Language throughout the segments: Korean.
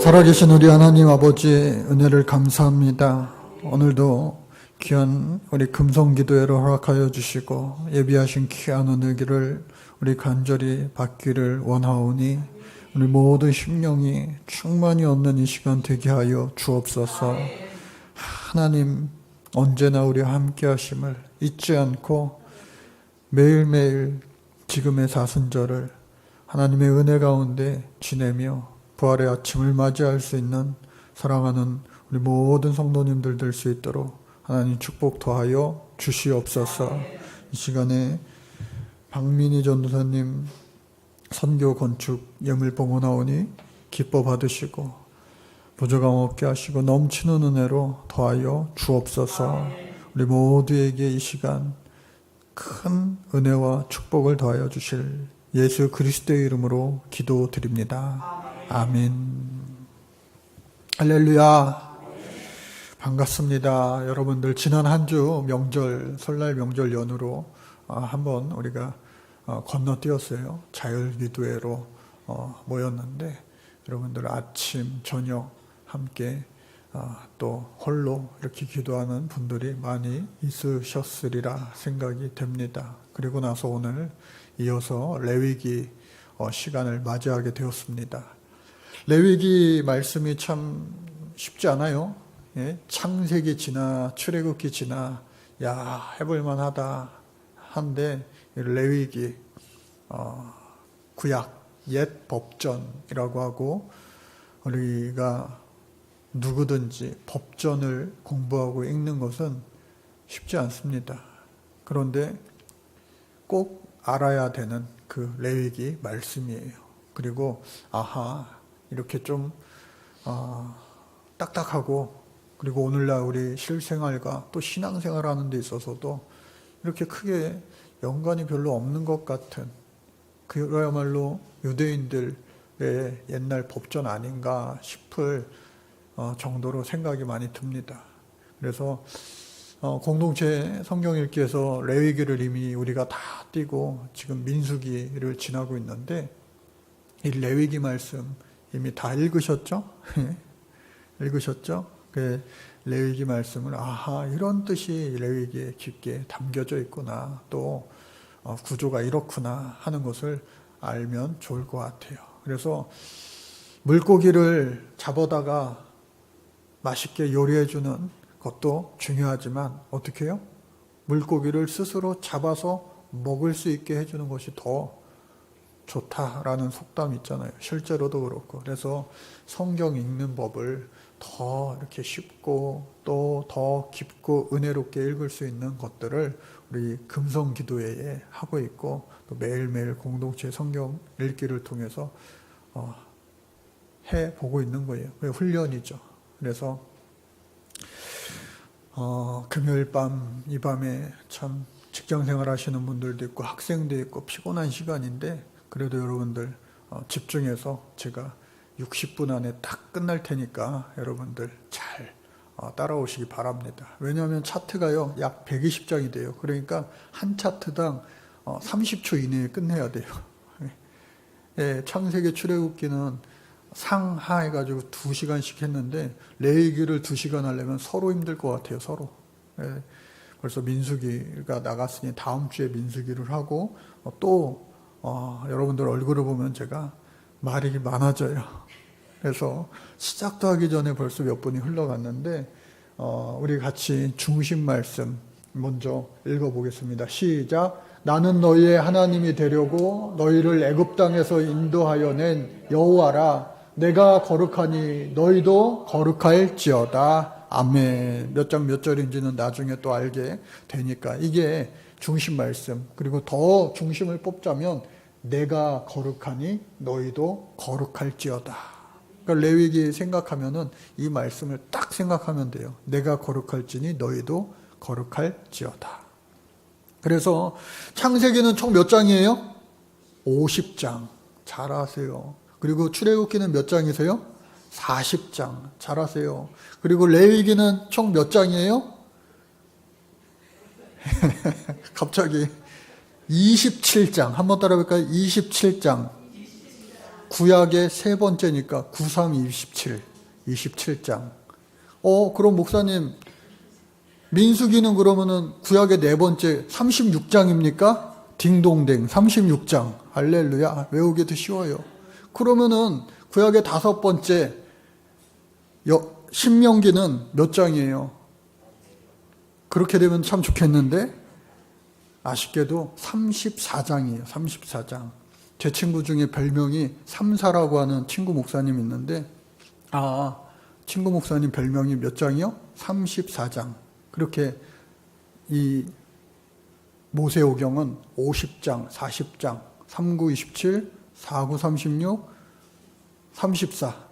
살아계신 우리 하나님 아버지 은혜를 감사합니다. 오늘도 귀한 우리 금성기도회를 허락하여 주시고 예비하신 귀한 은혜기를 우리 간절히 받기를 원하오니 우리 모든 심령이 충만히 얻는 이 시간 되게 하여 주옵소서. 하나님 언제나 우리와 함께 하심을 잊지 않고 매일매일 지금의 사순절을 하나님의 은혜 가운데 지내며 부활의 아침을 맞이할 수 있는 사랑하는 우리 모든 성도님들 될 수 있도록 하나님 축복 더하여 주시옵소서. 이 시간에 박민희 전도사님 선교 건축 예물 봉헌하오니 기뻐 받으시고 부족함 없게 하시고 넘치는 은혜로 더하여 주옵소서. 우리 모두에게 이 시간 큰 은혜와 축복을 더하여 주실 예수 그리스도의 이름으로 기도드립니다. 아멘. 할렐루야. 반갑습니다. 여러분들 지난 한 주 명절, 설날 명절 연휴로 한번 우리가 건너뛰었어요. 자율기도회로 모였는데 여러분들 아침, 저녁 함께 또 홀로 이렇게 기도하는 분들이 많이 있으셨으리라 생각이 됩니다. 그리고 나서 오늘 이어서 레위기 시간을 맞이하게 되었습니다. 레위기 말씀이 참 쉽지 않아요. 예? 창세기 지나 출애굽기 지나 해볼만 하다 한데 레위기 구약 옛 법전이라고 하고 우리가 누구든지 법전을 공부하고 읽는 것은 쉽지 않습니다. 그런데 꼭 알아야 되는 그 레위기 말씀이에요. 그리고 이렇게 좀 딱딱하고 그리고 오늘날 우리 실생활과 또 신앙생활 하는 데 있어서도 이렇게 크게 연관이 별로 없는 것 같은 그야말로 유대인들의 옛날 법전 아닌가 싶을 정도로 생각이 많이 듭니다. 그래서 공동체 성경 읽기에서 레위기를 이미 우리가 다 띄고 지금 민수기를 지나고 있는데 이 레위기 말씀 이미 다 읽으셨죠? 읽으셨죠? 그 레위기 말씀을 이런 뜻이 레위기에 깊게 담겨져 있구나, 또 구조가 이렇구나 하는 것을 알면 좋을 것 같아요. 그래서 물고기를 잡아다가 맛있게 요리해주는 것도 중요하지만 어떻게 해요? 물고기를 스스로 잡아서 먹을 수 있게 해주는 것이 더 좋다라는 속담이 있잖아요. 실제로도 그렇고. 그래서 성경 읽는 법을 더 이렇게 쉽고 또 더 깊고 은혜롭게 읽을 수 있는 것들을 우리 금성기도회에 하고 있고 또 매일매일 공동체 성경 읽기를 통해서 해보고 있는 거예요. 훈련이죠. 그래서 금요일 밤, 이 밤에 참 직장생활 하시는 분들도 있고 학생도 있고 피곤한 시간인데 그래도 여러분들 집중해서 제가 60분 안에 딱 끝날 테니까 여러분들 잘 따라오시기 바랍니다. 왜냐하면 차트가요 약 120장이 돼요. 그러니까 한 차트당 30초 이내에 끝내야 돼요. 예, 창세기 출애굽기는 상하 해가지고 2시간씩 했는데 레위기를 2시간 하려면 서로 힘들 것 같아요. 서로. 예, 벌써 민수기가 나갔으니 다음 주에 민수기를 하고 또 여러분들 얼굴을 보면 제가 말이 많아져요. 그래서 시작도 하기 전에 벌써 몇 분이 흘러갔는데 우리 같이 중심 말씀 먼저 읽어보겠습니다. 시작. 나는 너희의 하나님이 되려고 너희를 애굽 땅에서 인도하여 낸 여호와라. 내가 거룩하니 너희도 거룩할지어다. 아멘. 몇 장 몇 절인지는 나중에 또 알게 되니까 이게 중심 말씀. 그리고 더 중심을 뽑자면 내가 거룩하니 너희도 거룩할지어다. 그러니까 레위기 생각하면은 이 말씀을 딱 생각하면 돼요. 내가 거룩할지니 너희도 거룩할지어다. 그래서 창세기는 총 몇 장이에요? 50장. 잘 아세요. 그리고 출애굽기는 몇 장이세요? 40장. 잘 아세요. 그리고 레위기는 총 몇 장이에요? 갑자기 27장. 한번 따라볼까요? 27장. 구약의 세 번째니까 9, 3, 27, 27장. 그럼 목사님, 민수기는 그러면은 구약의 네 번째 36장입니까? 딩동댕 36장. 할렐루야. 외우기도 쉬워요. 그러면은 구약의 다섯 번째 신명기는 몇 장이에요? 그렇게 되면 참 좋겠는데 아쉽게도 34장이에요. 34장. 제 친구 중에 별명이 삼사라고 하는 친구 목사님 있는데 친구 목사님 별명이 몇 장이요? 34장. 그렇게 이 모세오경은 50장, 40장, 39, 27, 49, 36, 34장.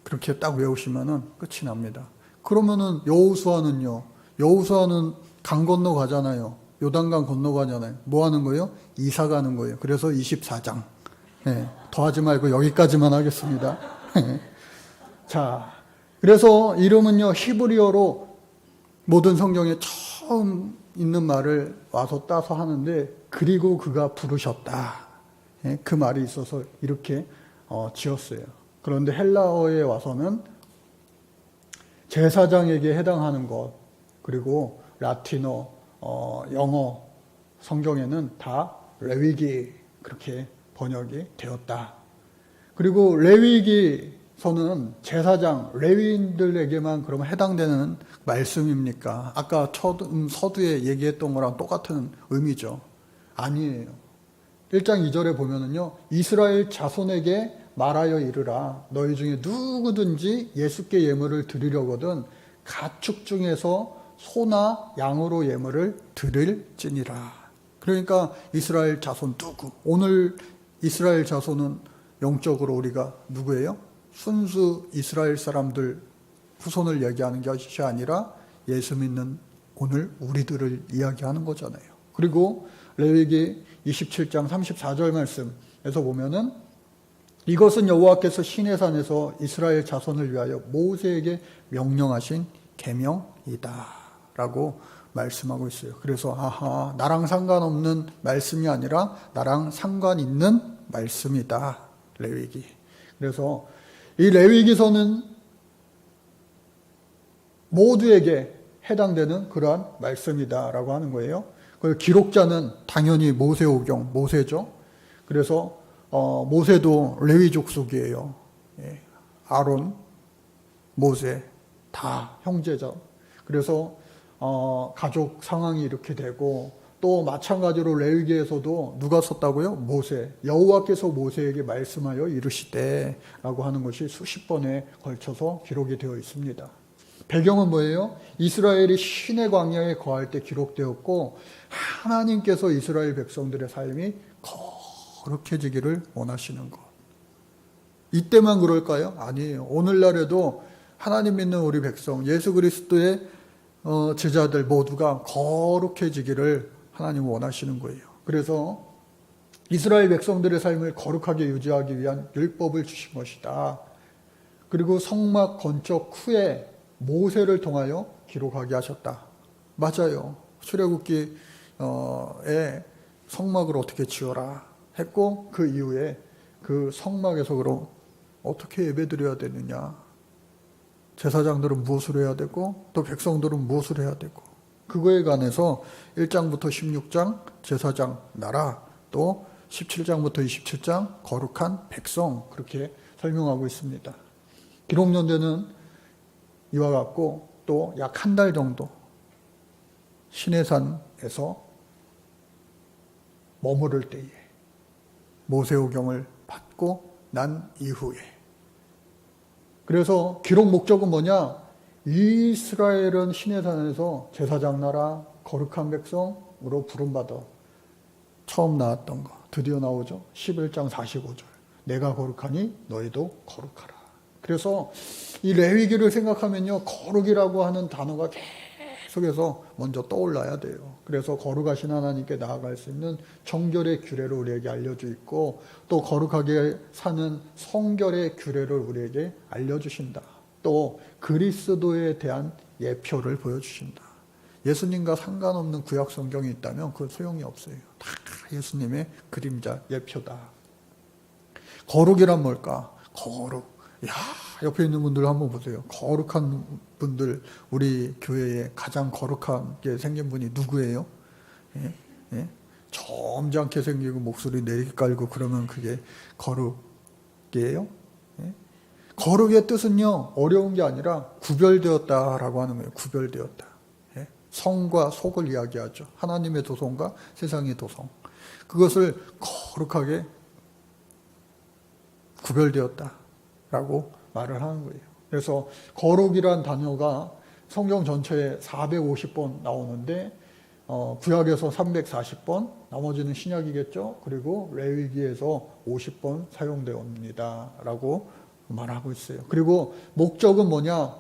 그렇게 딱 외우시면은 끝이 납니다. 그러면은 여호수아는요. 여호수아는 강 건너 가잖아요. 요단강 건너 가잖아요. 뭐 하는 거예요? 이사 가는 거예요. 그래서 24장. 더 하지 말고 여기까지만 하겠습니다. 자, 그래서 이름은요, 히브리어로 모든 성경에 처음 있는 말을 와서 따서 하는데, 그리고 그가 부르셨다. 그 말이 있어서 이렇게 지었어요. 그런데 헬라어에 와서는 제사장에게 해당하는 것, 그리고 라틴어, 영어 성경에는 다 레위기 그렇게 번역이 되었다. 그리고 레위기서는 제사장, 레위인들에게만 그러면 해당되는 말씀입니까? 아까 서두에 얘기했던 거랑 똑같은 의미죠. 아니에요. 1장 2절에 보면은요, 이스라엘 자손에게 말하여 이르라. 너희 중에 누구든지 예수께 예물을 드리려거든 가축 중에서 소나 양으로 예물을 드릴지니라. 그러니까 이스라엘 자손 누구? 오늘 이스라엘 자손은 영적으로 우리가 누구예요? 순수 이스라엘 사람들 후손을 얘기하는 것이 아니라 예수 믿는 오늘 우리들을 이야기하는 거잖아요. 그리고 레위기 27장 34절 말씀에서 보면은 이것은 여호와께서 시내산에서 이스라엘 자손을 위하여 모세에게 명령하신 계명이다 라고 말씀하고 있어요. 그래서 나랑 상관없는 말씀이 아니라 나랑 상관 있는 말씀이다. 레위기. 그래서 이 레위기서는 모두에게 해당되는 그러한 말씀이다라고 하는 거예요. 그 기록자는 당연히 모세오경, 모세죠. 그래서 모세도 레위 족속이에요. 아론, 모세 다 형제죠. 그래서 가족 상황이 이렇게 되고 또 마찬가지로 레위기에서도 누가 썼다고요? 모세. 여호와께서 모세에게 말씀하여 이르시되라고 하는 것이 수십 번에 걸쳐서 기록이 되어 있습니다. 배경은 뭐예요? 이스라엘이 신의 광야에 거할 때 기록되었고 하나님께서 이스라엘 백성들의 삶이 거룩해지기를 원하시는 것. 이때만 그럴까요? 아니에요. 오늘날에도 하나님 믿는 우리 백성, 예수 그리스도의 제자들 모두가 거룩해지기를 하나님 원하시는 거예요. 그래서 이스라엘 백성들의 삶을 거룩하게 유지하기 위한 율법을 주신 것이다. 그리고 성막 건축 후에 모세를 통하여 기록하게 하셨다. 맞아요. 출애굽기에 성막을 어떻게 지어라 했고 그 이후에 그 성막에서 그럼 어떻게 예배드려야 되느냐, 제사장들은 무엇을 해야 되고 또 백성들은 무엇을 해야 되고, 그거에 관해서 1장부터 16장 제사장 나라, 또 17장부터 27장 거룩한 백성, 그렇게 설명하고 있습니다. 기록 연대는 이와 같고 또 약 한 달 정도 시내산에서 머무를 때에 모세오경을 받고 난 이후에, 그래서 기록 목적은 뭐냐? 이스라엘은 시내산에서 제사장 나라, 거룩한 백성으로 부름받아 처음 나왔던 거 드디어 나오죠. 11장 45절 내가 거룩하니 너희도 거룩하라. 그래서 이 레위기를 생각하면요, 거룩이라고 하는 단어가 계속해서 먼저 떠올라야 돼요. 그래서 거룩하신 하나님께 나아갈 수 있는 정결의 규례를 우리에게 알려져 있고 또 거룩하게 사는 성결의 규례를 우리에게 알려주신다. 또 그리스도에 대한 예표를 보여주신다. 예수님과 상관없는 구약 성경이 있다면 그 소용이 없어요. 다 예수님의 그림자, 예표다. 거룩이란 뭘까? 거룩. 야, 옆에 있는 분들 한번 보세요. 거룩한 분들, 우리 교회에 가장 거룩하게 생긴 분이 누구예요? 예? 예? 점잖게 생기고 목소리 내리깔고 그러면 그게 거룩이에요? 예? 거룩의 뜻은요, 어려운 게 아니라 구별되었다라고 하는 거예요. 구별되었다. 예? 성과 속을 이야기하죠. 하나님의 도성과 세상의 도성. 그것을 거룩하게 구별되었다라고 말을 하는 거예요. 그래서 거룩이란 단어가 성경 전체에 450번 나오는데 구약에서 340번, 나머지는 신약이겠죠. 그리고 레위기에서 50번 사용되옵니다 라고 말하고 있어요. 그리고 목적은 뭐냐?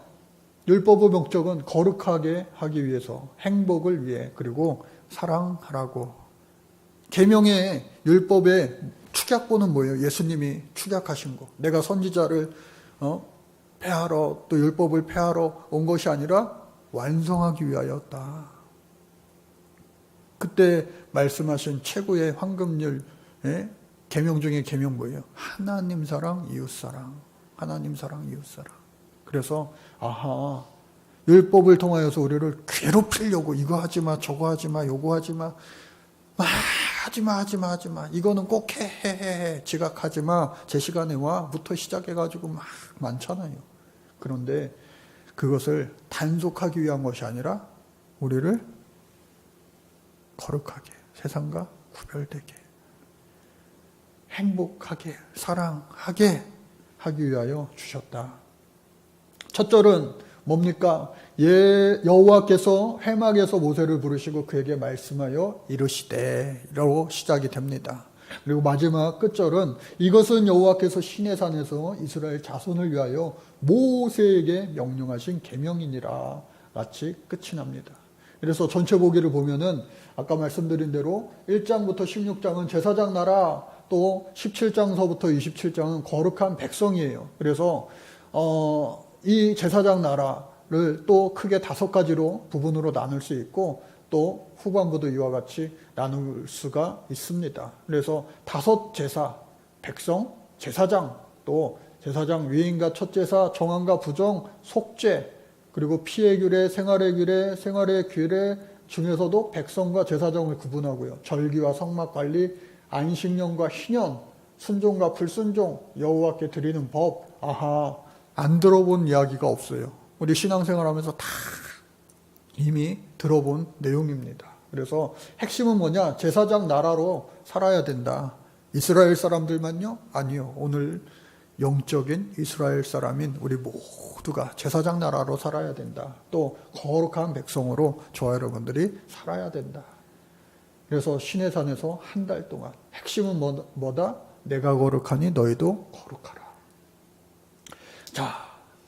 율법의 목적은 거룩하게 하기 위해서, 행복을 위해, 그리고 사랑하라고. 계명의 율법의 축약본은 뭐예요? 예수님이 축약하신 거. 내가 선지자를 폐하러, 또 율법을 폐하러 온 것이 아니라 완성하기 위하였다. 그때 말씀하신 최고의 황금률, 계명 중에 계명 뭐예요? 하나님 사랑, 이웃 사랑. 하나님 사랑, 이웃 사랑. 그래서 아하, 율법을 통하여서 우리를 괴롭히려고 이거 하지 마, 저거 하지 마, 요거 하지 마, 하지 마. 이거는 꼭 해. 지각하지 마. 제 시간에 와부터 시작해가지고 막 많잖아요. 그런데 그것을 단속하기 위한 것이 아니라 우리를 거룩하게, 세상과 구별되게, 행복하게, 사랑하게 하기 위하여 주셨다. 첫 절은 뭡니까? 여호와께서 회막에서 모세를 부르시고 그에게 말씀하여 이르시되 라고 시작이 됩니다. 그리고 마지막 끝절은 이것은 여호와께서 시내산에서 이스라엘 자손을 위하여 모세에게 명령하신 계명이니라 같이 끝이 납니다. 그래서 전체 보기를 보면은 아까 말씀드린 대로 1장부터 16장은 제사장 나라, 또 17장서부터 27장은 거룩한 백성이에요. 그래서 이 제사장 나라를 또 크게 5가지로 부분으로 나눌 수 있고, 또 후반부도 이와 같이 나눌 수가 있습니다. 그래서 5 제사, 백성, 제사장, 또 제사장 위임과 첫 제사, 정함과 부정, 속죄, 그리고 피의 규례, 생활의 규례, 생활의 규례 중에서도 백성과 제사장을 구분하고요. 절기와 성막 관리, 안식년과 희년, 순종과 불순종, 여호와께 드리는 법. 아하, 안 들어본 이야기가 없어요. 우리 신앙생활하면서 다 이미 들어본 내용입니다. 그래서 핵심은 뭐냐? 제사장 나라로 살아야 된다. 이스라엘 사람들만요? 아니요. 오늘 영적인 이스라엘 사람인 우리 모두가 제사장 나라로 살아야 된다. 또 거룩한 백성으로 저와 여러분들이 살아야 된다. 그래서 시내산에서 한 달 동안 핵심은 뭐다? 내가 거룩하니 너희도 거룩하라. 자,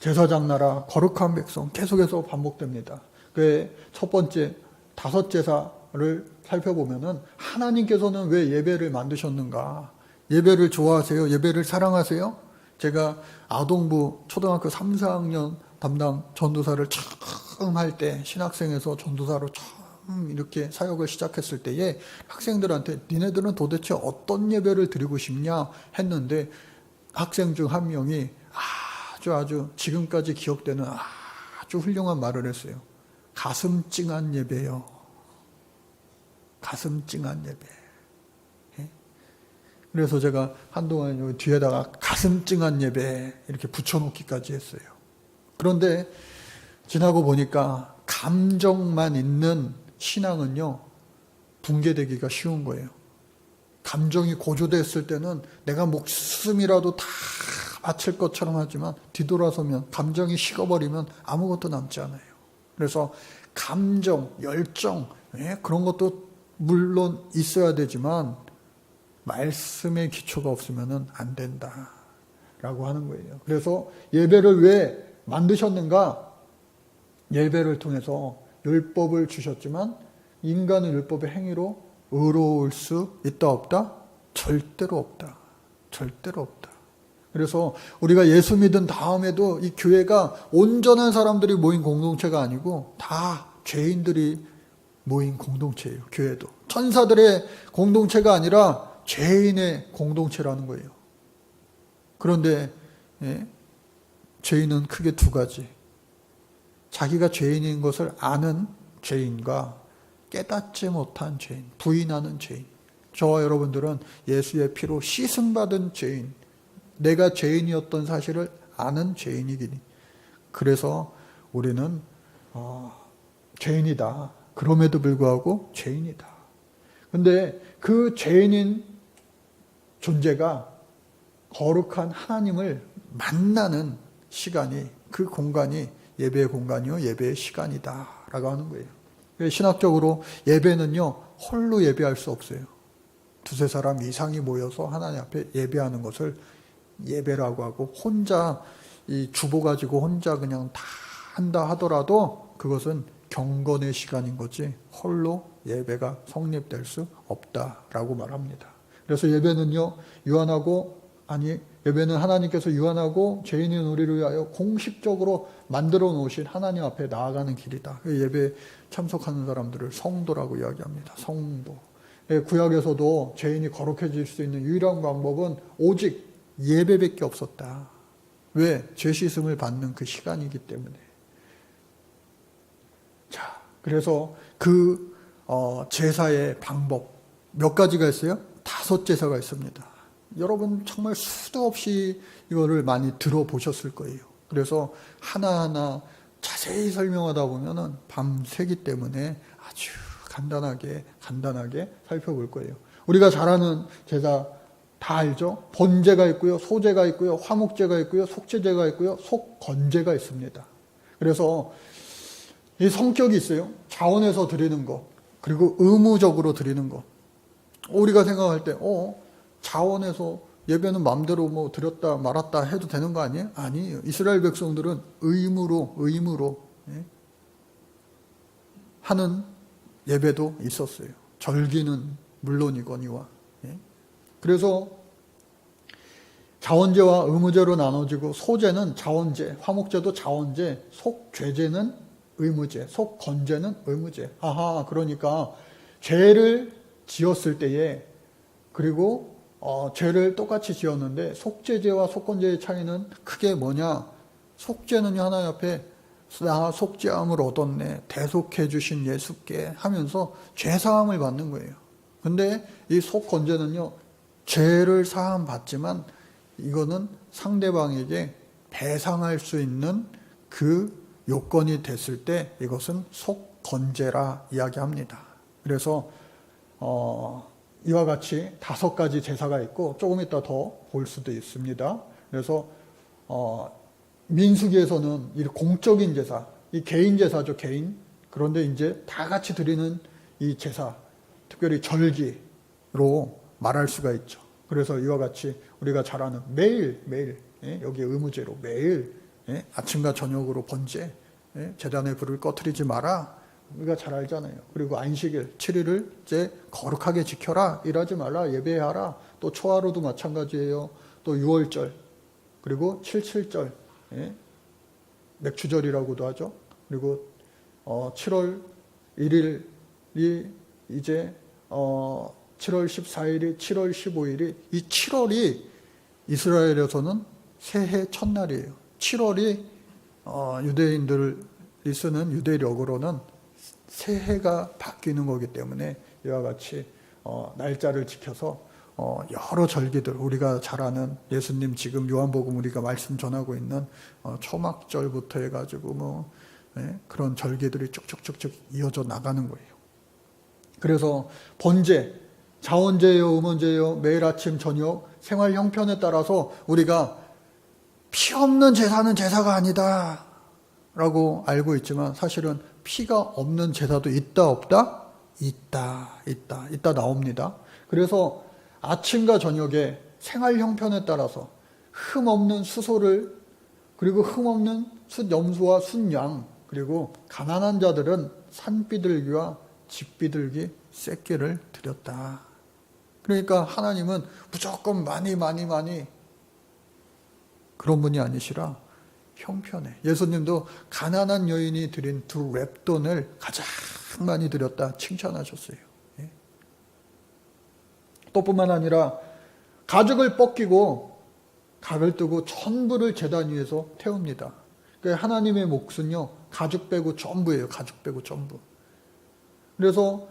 제사장 나라, 거룩한 백성 계속해서 반복됩니다. 그 첫 번째 5 제사를 살펴보면은 하나님께서는 왜 예배를 만드셨는가? 예배를 좋아하세요? 예배를 사랑하세요? 제가 아동부 초등학교 3, 4학년 담당 전도사를 처음 할 때, 신학생에서 전도사로 처음 이렇게 사역을 시작했을 때에 학생들한테 니네들은 도대체 어떤 예배를 드리고 싶냐 했는데, 학생 중 한 명이 아주 지금까지 기억되는 아주 훌륭한 말을 했어요. 가슴 찡한 예배요. 가슴 찡한 예배. 그래서 제가 한동안 여기 뒤에다가 가슴 찡한 예배 이렇게 붙여놓기까지 했어요. 그런데 지나고 보니까 감정만 있는 신앙은요, 붕괴되기가 쉬운 거예요. 감정이 고조됐을 때는 내가 목숨이라도 다 바칠 것처럼 하지만 뒤돌아서면, 감정이 식어버리면 아무것도 남지 않아요. 그래서 감정, 열정, 그런 것도 물론 있어야 되지만 말씀의 기초가 없으면 안 된다라고 하는 거예요. 그래서 예배를 왜 만드셨는가? 예배를 통해서 율법을 주셨지만 인간은 율법의 행위로 의로울 수 있다 없다? 절대로 없다. 절대로 없다. 그래서 우리가 예수 믿은 다음에도 이 교회가 온전한 사람들이 모인 공동체가 아니고 다 죄인들이 모인 공동체예요. 교회도 천사들의 공동체가 아니라 죄인의 공동체라는 거예요. 그런데 죄인은 크게 두 가지. 자기가 죄인인 것을 아는 죄인과 깨닫지 못한 죄인, 부인하는 죄인. 저와 여러분들은 예수의 피로 씻음받은 죄인, 내가 죄인이었던 사실을 아는 죄인이기니. 그래서 우리는 죄인이다. 그럼에도 불구하고 죄인이다. 근데 그 죄인인 존재가 거룩한 하나님을 만나는 시간이, 그 공간이 예배의 공간이요, 예배의 시간이다 라고 하는 거예요. 신학적으로 예배는요, 홀로 예배할 수 없어요. 두세 사람 이상이 모여서 하나님 앞에 예배하는 것을 예배라고 하고, 혼자 이 주보 가지고 혼자 그냥 다 한다 하더라도 그것은 경건의 시간인 거지 홀로 예배가 성립될 수 없다라고 말합니다. 그래서 예배는요, 예배는 하나님께서 유한하고 죄인인 우리를 위하여 공식적으로 만들어 놓으신 하나님 앞에 나아가는 길이다. 예배에 참석하는 사람들을 성도라고 이야기합니다. 성도. 구약에서도 죄인이 거룩해질 수 있는 유일한 방법은 오직 예배밖에 없었다. 왜? 죄 씻음을 받는 그 시간이기 때문에. 자, 그래서 그 제사의 방법 몇 가지가 있어요? 5 제사가 있습니다. 여러분 정말 수도 없이 이거를 많이 들어보셨을 거예요. 그래서 하나하나 자세히 설명하다 보면은 밤새기 때문에 아주 간단하게 살펴볼 거예요. 우리가 잘 아는 제사 다 알죠? 번제가 있고요, 소제가 있고요, 화목제가 있고요, 속죄제가 있고요, 속건제가 있습니다. 그래서 이 성격이 있어요. 자원해서 드리는 것, 그리고 의무적으로 드리는 것. 우리가 생각할 때, 자원해서 예배는 마음대로 뭐 드렸다 말았다 해도 되는 거 아니에요? 아니에요. 이스라엘 백성들은 의무로 하는 예배도 있었어요. 절기는 물론이거니와. 그래서 자원제와 의무제로 나눠지고, 소제는 자원제, 화목제도 자원제, 속죄제는 의무제, 속건제는 의무제. 그러니까 죄를 지었을 때에, 그리고 죄를 똑같이 지었는데 속죄제와 속건제의 차이는 크게 뭐냐? 속죄는 하나님 앞에 나 속죄함을 얻었네, 대속해 주신 예수께 하면서 죄사함을 받는 거예요. 근데 이 속건제는요, 죄를 사함 받지만 이거는 상대방에게 배상할 수 있는 그 요건이 됐을 때 이것은 속건제라 이야기합니다. 그래서 이와 같이 5가지 제사가 있고, 조금 이따 더 볼 수도 있습니다. 그래서 민수기에서는 이 공적인 제사, 이 개인 제사죠, 개인. 그런데 이제 다 같이 드리는 이 제사, 특별히 절기로 말할 수가 있죠. 그래서 이와 같이 우리가 잘 아는 매일 여기 의무제로 매일 아침과 저녁으로 번제, 제단의 불을 꺼트리지 마라, 우리가 잘 알잖아요. 그리고 안식일 7일을 이제 거룩하게 지켜라, 일하지 말라, 예배하라. 또 초하루도 마찬가지예요. 또 6월절, 그리고 77절, 맥주절이라고도 하죠. 그리고 7월 1일이 이제 7월 14일이, 7월 15일이, 이 7월이 이스라엘에서는 새해 첫날이에요. 7월이 유대인들이 쓰는 유대력으로는 새해가 바뀌는 거기 때문에 이와 같이 날짜를 지켜서 여러 절기들, 우리가 잘 아는 예수님 지금 요한복음 우리가 말씀 전하고 있는 초막절부터 해가지고 그런 절기들이 쭉쭉쭉쭉 이어져 나가는 거예요. 그래서 번제, 자원제요, 음원제요, 매일 아침 저녁 생활 형편에 따라서 우리가 피 없는 제사는 제사가 아니다 라고 알고 있지만, 사실은 피가 없는 제사도 있다 없다? 있다 나옵니다. 그래서 아침과 저녁에 생활 형편에 따라서 흠없는 수소를, 그리고 흠없는 숫염소와 숫양, 그리고 가난한 자들은 산비둘기와 집비둘기 새끼를 드렸다. 그러니까 하나님은 무조건 많이 그런 분이 아니시라 형편에. 예수님도 가난한 여인이 드린 2 랩돈을 가장 많이 드렸다 칭찬하셨어요. 또 뿐만 아니라 가죽을 벗기고 각을 뜨고 전부를 제단 위에서 태웁니다. 그러니까 하나님의 몫은요, 가죽 빼고 전부예요. 가죽 빼고 전부. 그래서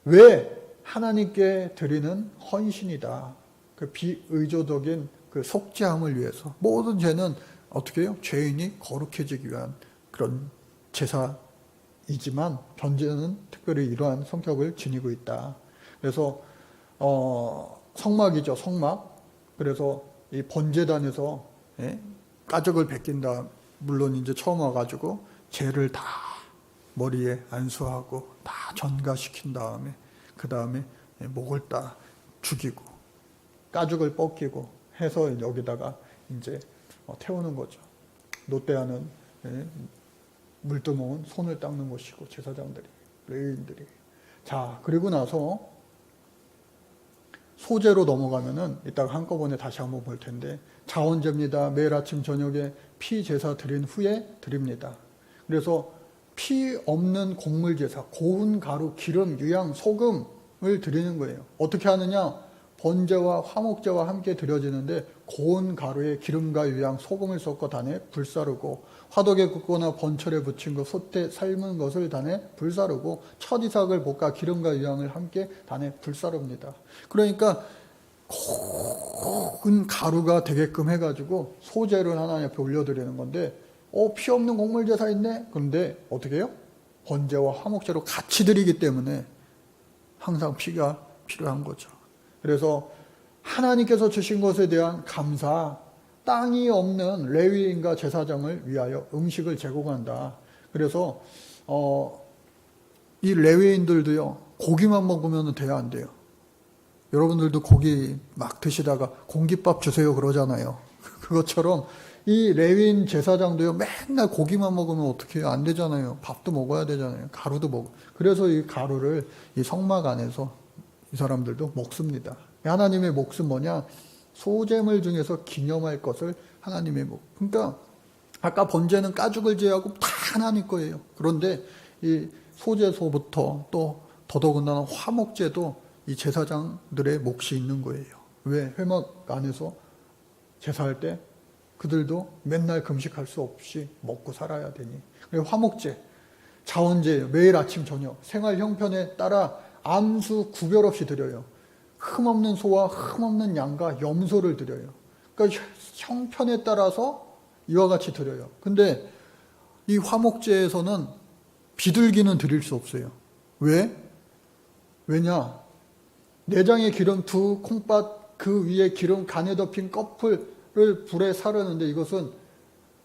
왜 하나님께 드리는 헌신이다. 그 비의조적인 그 속죄함을 위해서. 모든 죄는 어떻게 해요? 죄인이 거룩해지기 위한 그런 제사이지만 번제는 특별히 이러한 성격을 지니고 있다. 그래서 성막이죠, 성막. 그래서 이 번제단에서 가죽을 벗긴다. 물론 이제 처음 와가지고 죄를 다 머리에 안수하고 다 전가시킨 다음에 그 다음에 목을 따 죽이고 가죽을 벗기고 해서 여기다가 이제 태우는 거죠. 노때하는 물두멍은 손을 닦는 곳이고 제사장들이, 레위인들이. 자, 그리고 나서 소제로 넘어가면은 이따가 한꺼번에 다시 한번 볼 텐데 자원제입니다. 매일 아침 저녁에 피 제사 드린 후에 드립니다. 그래서 피 없는 곡물 제사, 고운 가루, 기름, 유향, 소금을 드리는 거예요. 어떻게 하느냐? 번제와 화목제와 함께 드려지는데 고운 가루에 기름과 유향, 소금을 섞어 단에 불사르고 화덕에 굽거나 번철에 붙인 것, 솥에 삶은 것을 단에 불사르고 첫 이삭을 볶아 기름과 유향을 함께 단에 불사릅니다. 그러니까 고운 가루가 되게끔 해가지고 소제를 하나님 앞에 올려드리는 건데 피 없는 곡물 제사 있네? 그런데 어떻게 해요? 번제와 화목제로 같이 드리기 때문에 항상 피가 필요한 거죠. 그래서 하나님께서 주신 것에 대한 감사, 땅이 없는 레위인과 제사장을 위하여 음식을 제공한다. 그래서 이 레위인들도요, 고기만 먹으면 돼야 안 돼요. 여러분들도 고기 막 드시다가 공깃밥 주세요 그러잖아요. 그것처럼 이 레위인 제사장도요, 맨날 고기만 먹으면 어떻게 해요? 안 되잖아요. 밥도 먹어야 되잖아요. 가루도 먹어. 그래서 이 가루를 이 성막 안에서 이 사람들도 먹습니다. 하나님의 몫은 뭐냐? 소재물 중에서 기념할 것을 하나님의 몫. 그러니까 아까 번제는 가죽을 제하고 다 하나님 거예요. 그런데 이 소제소부터 또 더더군다나 화목제도 이 제사장들의 몫이 있는 거예요. 왜? 회막 안에서 제사할 때 그들도 맨날 금식할 수 없이 먹고 살아야 되니. 그리고 화목제, 자원제예요. 매일 아침 저녁 생활 형편에 따라 암수 구별 없이 드려요. 흠없는 소와 흠없는 양과 염소를 드려요. 그러니까 형편에 따라서 이와 같이 드려요. 근데 이 화목제에서는 비둘기는 드릴 수 없어요. 왜? 왜냐? 내장에 기름 두 콩밭 그 위에 기름 간에 덮인 꺼풀을 불에 사르는데 이것은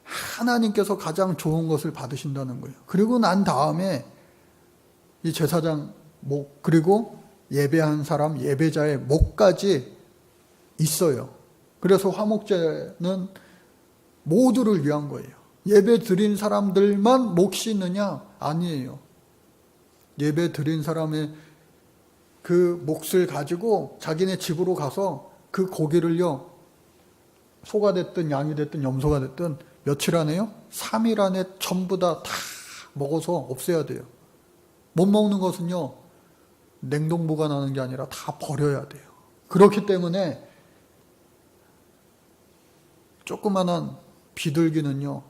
하나님께서 가장 좋은 것을 받으신다는 거예요. 그리고 난 다음에 이 제사장 목 그리고 예배한 사람 예배자의 목까지 있어요. 그래서 화목제는 모두를 위한 거예요. 예배 드린 사람들만 몫이 있느냐? 아니에요. 예배 드린 사람의 그 몫을 가지고 자기네 집으로 가서 그 고기를요, 소가 됐든 양이 됐든 염소가 됐든 며칠 안에요? 3일 안에 전부 다 먹어서 없애야 돼요. 못 먹는 것은요, 냉동 보관하는 게 아니라 다 버려야 돼요. 그렇기 때문에 조그만한 비둘기는요,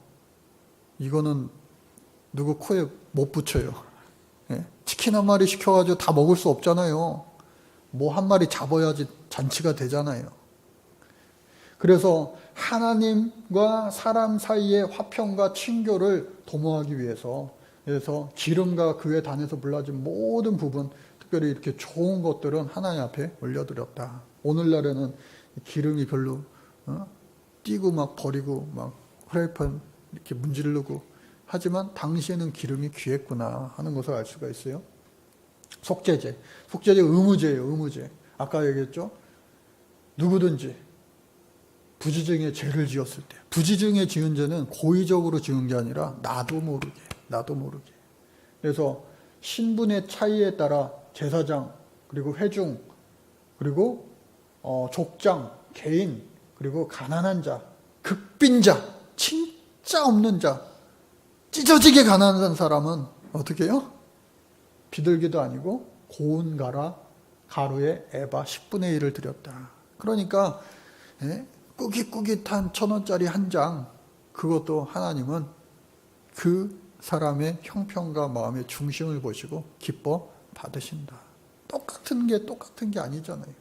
이거는 누구 코에 못 붙여요. 예? 치킨 한 마리 시켜가지고 다 먹을 수 없잖아요. 뭐 한 마리 잡아야지 잔치가 되잖아요. 그래서 하나님과 사람 사이의 화평과 친교를 도모하기 위해서, 그래서 기름과 그의 단에서 불러진 모든 부분, 특별히 이렇게 좋은 것들은 하나님 앞에 올려드렸다. 오늘날에는 기름이 별로 띄고 막 버리고 막 프라이팬 이렇게 문지르고 하지만 당시에는 기름이 귀했구나 하는 것을 알 수가 있어요. 속죄제, 속죄제 의무제예요. 의무제. 아까 얘기했죠. 누구든지 부지중에 죄를 지었을 때, 부지중에 지은 죄는 고의적으로 지은 게 아니라 나도 모르게. 그래서 신분의 차이에 따라 제사장, 그리고 회중, 그리고 족장, 개인, 그리고 가난한 자, 극빈자, 진짜 없는 자, 찢어지게 가난한 사람은 어떻게 해요? 비둘기도 아니고 고운 가루에 에바 10분의 1을 드렸다. 그러니까 꾸깃꾸깃한 1,000원짜리 한 장, 그것도 하나님은 그 사람의 형편과 마음의 중심을 보시고 기뻐 받으신다. 똑같은 게 아니잖아요.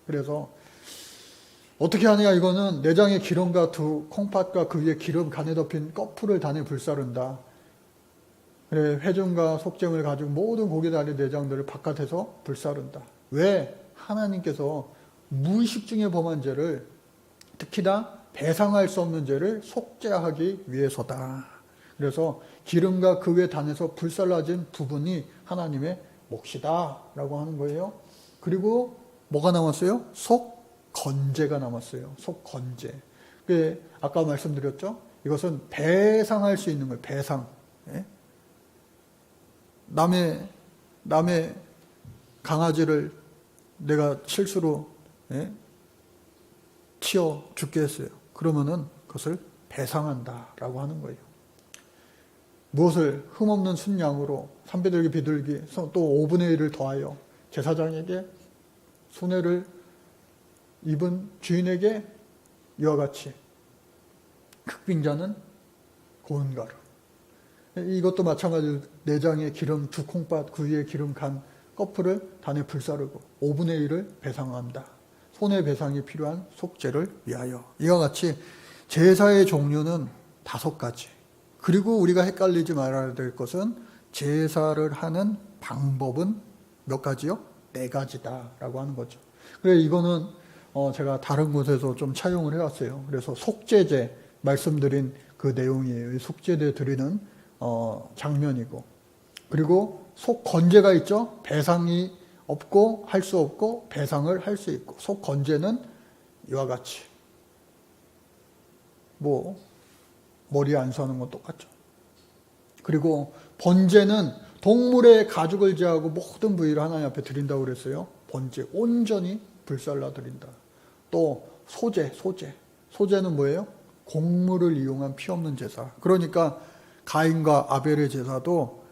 그래서 어떻게 하느냐, 이거는 내장의 기름과 두 콩팥과 그 위에 기름 간에 덮인 꺼풀을 단에 불사른다. 그래, 회중과 속잼을 가지고 모든 고기 다리 내장들을 바깥에서 불사른다. 왜? 하나님께서 무의식 중에 범한 죄를, 특히나 배상할 수 없는 죄를 속죄하기 위해서다. 그래서 기름과 그 외 단에서 불살라진 부분이 하나님의 몫이다 라고 하는 거예요. 그리고 뭐가 남았어요? 속건제가 남았어요. 속건제. 아까 말씀드렸죠? 이것은 배상할 수 있는 거예요. 배상. 예? 남의 강아지를 내가 실수로 치어 죽게 했어요. 그러면은 그것을 배상한다라고 하는 거예요. 무엇을 흠없는 순양으로 3배들기 비둘기 또 5분의 1을 더하여 제사장에게 손해를 입은 주인에게 이와 같이 흑빙자는 고운 가루. 이것도 마찬가지로 내장의 기름 두 콩팥 그 위에 기름 간 꺼풀을 단에 불사르고 5분의 1을 배상한다. 손해배상이 필요한 속죄를 위하여. 이와 같이 제사의 종류는 5가지. 그리고 우리가 헷갈리지 말아야 될 것은 제사를 하는 방법은 몇 가지요? 4가지다라고 하는 거죠. 그래서 이거는 제가 다른 곳에서 좀 차용을 해왔어요. 그래서 속죄제 말씀드린 그 내용이에요. 속죄제 드리는 장면이고, 그리고 속건제가 있죠. 배상이 없고 할 수 없고 배상을 할 수 있고, 속건제는 이와 같이 머리 안 서는 건 똑같죠. 그리고 번제는 동물의 가죽을 제하고 모든 부위를 하나님 앞에 드린다고 그랬어요. 번제 온전히 불살라 드린다. 또 소제는 뭐예요? 곡물을 이용한 피 없는 제사. 그러니까 가인과 아벨의 제사도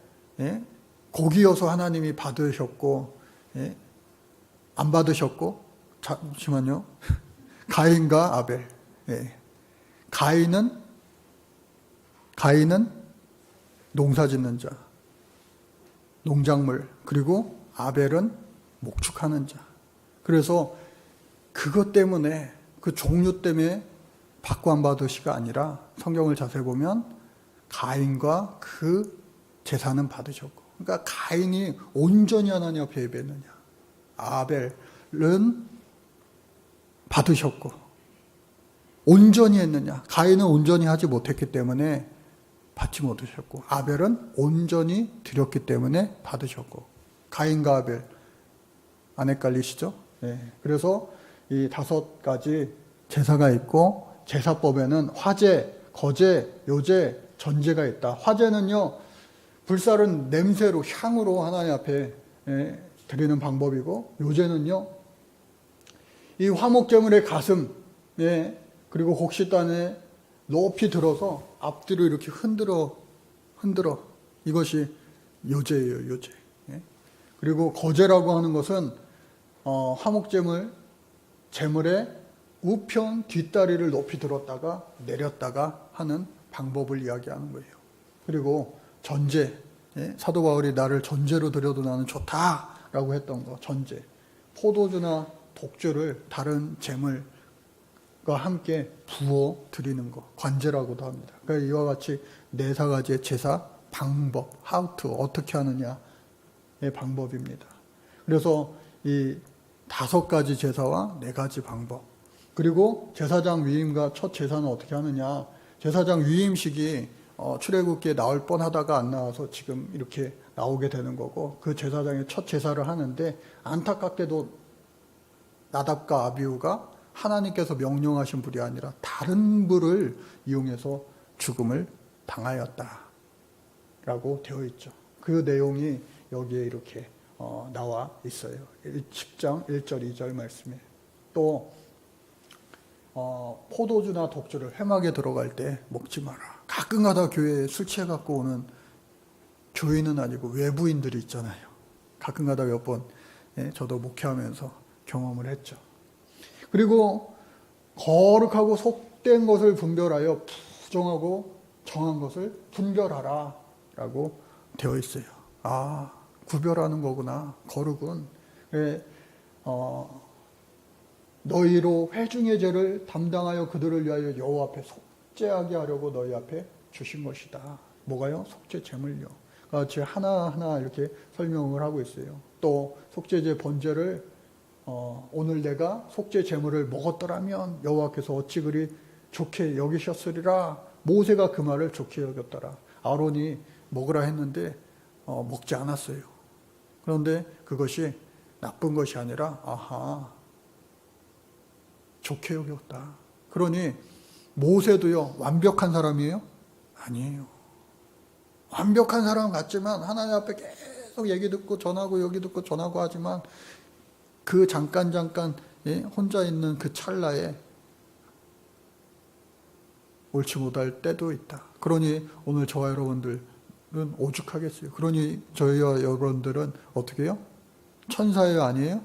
고기여서 하나님이 받으셨고 안 받으셨고, 잠시만요. 가인과 아벨. 가인은 농사 짓는 자, 농작물, 그리고 아벨은 목축하는 자. 그래서 그것 때문에, 그 종류 때문에 받고 안 받으시가 아니라 성경을 자세히 보면 가인과 그 제사는 받으셨고, 그러니까 가인이 온전히 하나님 앞에 예배했느냐, 아벨은 받으셨고 온전히 했느냐, 가인은 온전히 하지 못했기 때문에 받지 못하셨고, 아벨은 온전히 드렸기 때문에 받으셨고. 가인과 아벨 안 헷갈리시죠? 그래서 이 5가지 제사가 있고, 제사법에는 화제, 거제, 요제, 전제가 있다. 화제는요, 불살은 냄새로, 향으로 하나님 앞에 드리는 방법이고, 요제는요, 이 화목제물의 가슴, 그리고 곡식단에 높이 들어서 앞뒤로 이렇게 흔들어 이것이 요제예요, 요제. 그리고 거제라고 하는 것은 화목제물 제물의 우편 뒷다리를 높이 들었다가 내렸다가 하는 방법을 이야기하는 거예요. 그리고 전제, 사도 바울이 나를 전제로 드려도 나는 좋다라고 했던 거, 전제. 포도주나 독주를 다른 제물과 함께 부어 드리는 거, 관제라고도 합니다. 그러니까 이와 같이 4-5가지의 제사 방법, how to, 어떻게 하느냐의 방법입니다. 그래서 이 5가지 제사와 4가지 방법, 그리고 제사장 위임과 첫 제사는 어떻게 하느냐. 제사장 위임식이 출애굽기에 나올 뻔하다가 안 나와서 지금 이렇게 나오게 되는 거고, 그 제사장의 첫 제사를 하는데 안타깝게도 나답과 아비후가 하나님께서 명령하신 불이 아니라 다른 불을 이용해서 죽음을 당하였다라고 되어 있죠. 그 내용이 여기에 이렇게 나와 있어요. 10장 1절 2절 말씀에. 또 포도주나 독주를 회막에 들어갈 때 먹지 마라. 가끔가다 교회에 술 취해 갖고 오는 교인은 아니고 외부인들이 있잖아요. 가끔가다 몇 번 저도 목회하면서 경험을 했죠. 그리고 거룩하고 속된 것을 분별하여 부정하고 정한 것을 분별하라 라고 되어 있어요. 아, 구별하는 거구나. 거룩은 너희로 회중의 죄를 담당하여 그들을 위하여 여호와 앞에 속죄하게 하려고 너희 앞에 주신 것이다. 뭐가요? 속죄 제물요. 같이 하나하나 이렇게 설명을 하고 있어요. 또 속죄제 번제를 오늘 내가 속죄 제물을 먹었더라면 여호와께서 어찌 그리 좋게 여기셨으리라. 모세가 그 말을 좋게 여겼더라. 아론이 먹으라 했는데 먹지 않았어요. 그런데 그것이 나쁜 것이 아니라 아하, 좋게 여겼다. 그러니 모세도요, 완벽한 사람이에요? 아니에요. 완벽한 사람 같지만 하나님 앞에 계속 얘기 듣고 전하고 여기 듣고 전하고 하지만 그 잠깐 혼자 있는 그 찰나에 옳지 못할 때도 있다. 그러니 오늘 저와 여러분들은 오죽하겠어요. 그러니 저희와 여러분들은 어떻게 해요? 천사예요? 아니에요?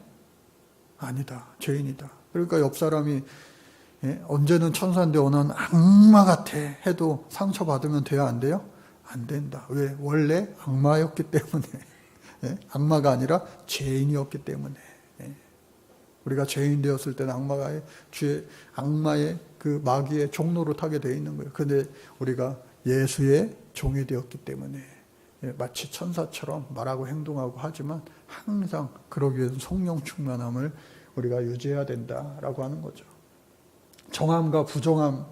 아니다. 죄인이다. 그러니까 옆 사람이 언제는 천사인데 오늘 악마 같아 해도 상처받으면 돼요? 안 돼요? 안 된다. 왜? 원래 악마였기 때문에. 악마가 아니라 죄인이었기 때문에. 우리가 죄인 되었을 때는 악마의 그 마귀의 종로로 타게 되어 있는 거예요. 그런데 우리가 예수의 종이 되었기 때문에 마치 천사처럼 말하고 행동하고 하지만 항상 그러기 위해서 성령 충만함을 우리가 유지해야 된다라고 하는 거죠. 정함과 부정함,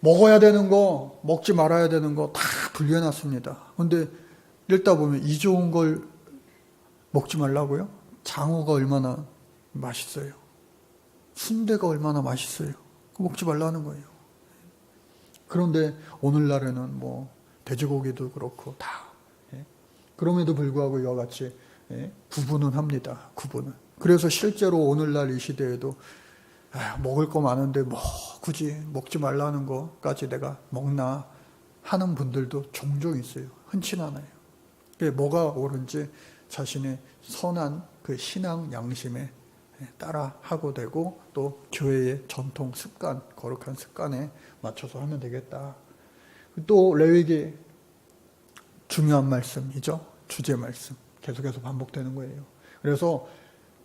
먹어야 되는 거, 먹지 말아야 되는 거 다 분리해놨습니다. 그런데 읽다 보면 이 좋은 걸 먹지 말라고요? 장어가 얼마나 맛있어요. 순대가 얼마나 맛있어요. 먹지 말라는 거예요. 그런데 오늘날에는 뭐 돼지고기도 그렇고 다 그럼에도 불구하고 이와 같이 구분은 합니다. 구분은. 그래서 실제로 오늘날 이 시대에도 먹을 거 많은데 뭐 굳이 먹지 말라는 거까지 내가 먹나 하는 분들도 종종 있어요. 흔치 않아요. 뭐가 옳은지 자신의 선한 그 신앙 양심에 따라 하고 되고 또 교회의 전통 습관, 거룩한 습관에 맞춰서 하면 되겠다. 또 레위기 중요한 말씀이죠. 주제 말씀. 계속해서 반복되는 거예요. 그래서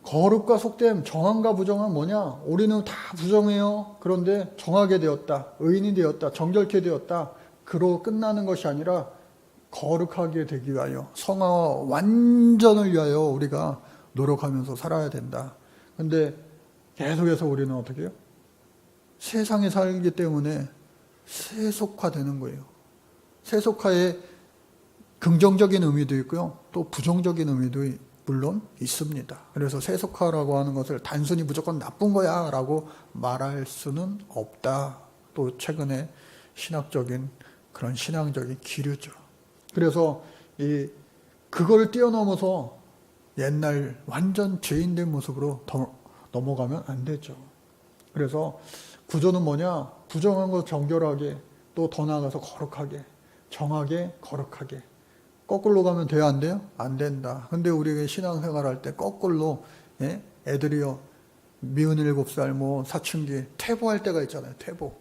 거룩과 속됨, 정함과 부정은 뭐냐? 우리는 다 부정해요. 그런데 정하게 되었다. 의인이 되었다. 정결케 되었다. 그로 끝나는 것이 아니라 거룩하게 되기 위하여 성화와 완전을 위하여 우리가 노력하면서 살아야 된다. 근데 계속해서 우리는 어떻게 해요? 세상에 살기 때문에 세속화되는 거예요. 세속화에 긍정적인 의미도 있고요. 또 부정적인 의미도 물론 있습니다. 그래서 세속화라고 하는 것을 단순히 무조건 나쁜 거야 라고 말할 수는 없다. 또 최근에 신학적인 그런 신앙적인 기류죠. 그래서 그걸 뛰어넘어서 옛날 완전 죄인된 모습으로 더 넘어가면 안 되죠. 그래서 구조는 뭐냐? 부정한 것 정결하게, 또 더 나아가서 거룩하게, 정하게, 거룩하게. 거꾸로 가면 돼요? 안 돼요? 안 된다. 근데 우리가 신앙생활 할 때 거꾸로 애들이요, 미운 7살 뭐 사춘기 퇴보할 때가 있잖아요. 퇴보.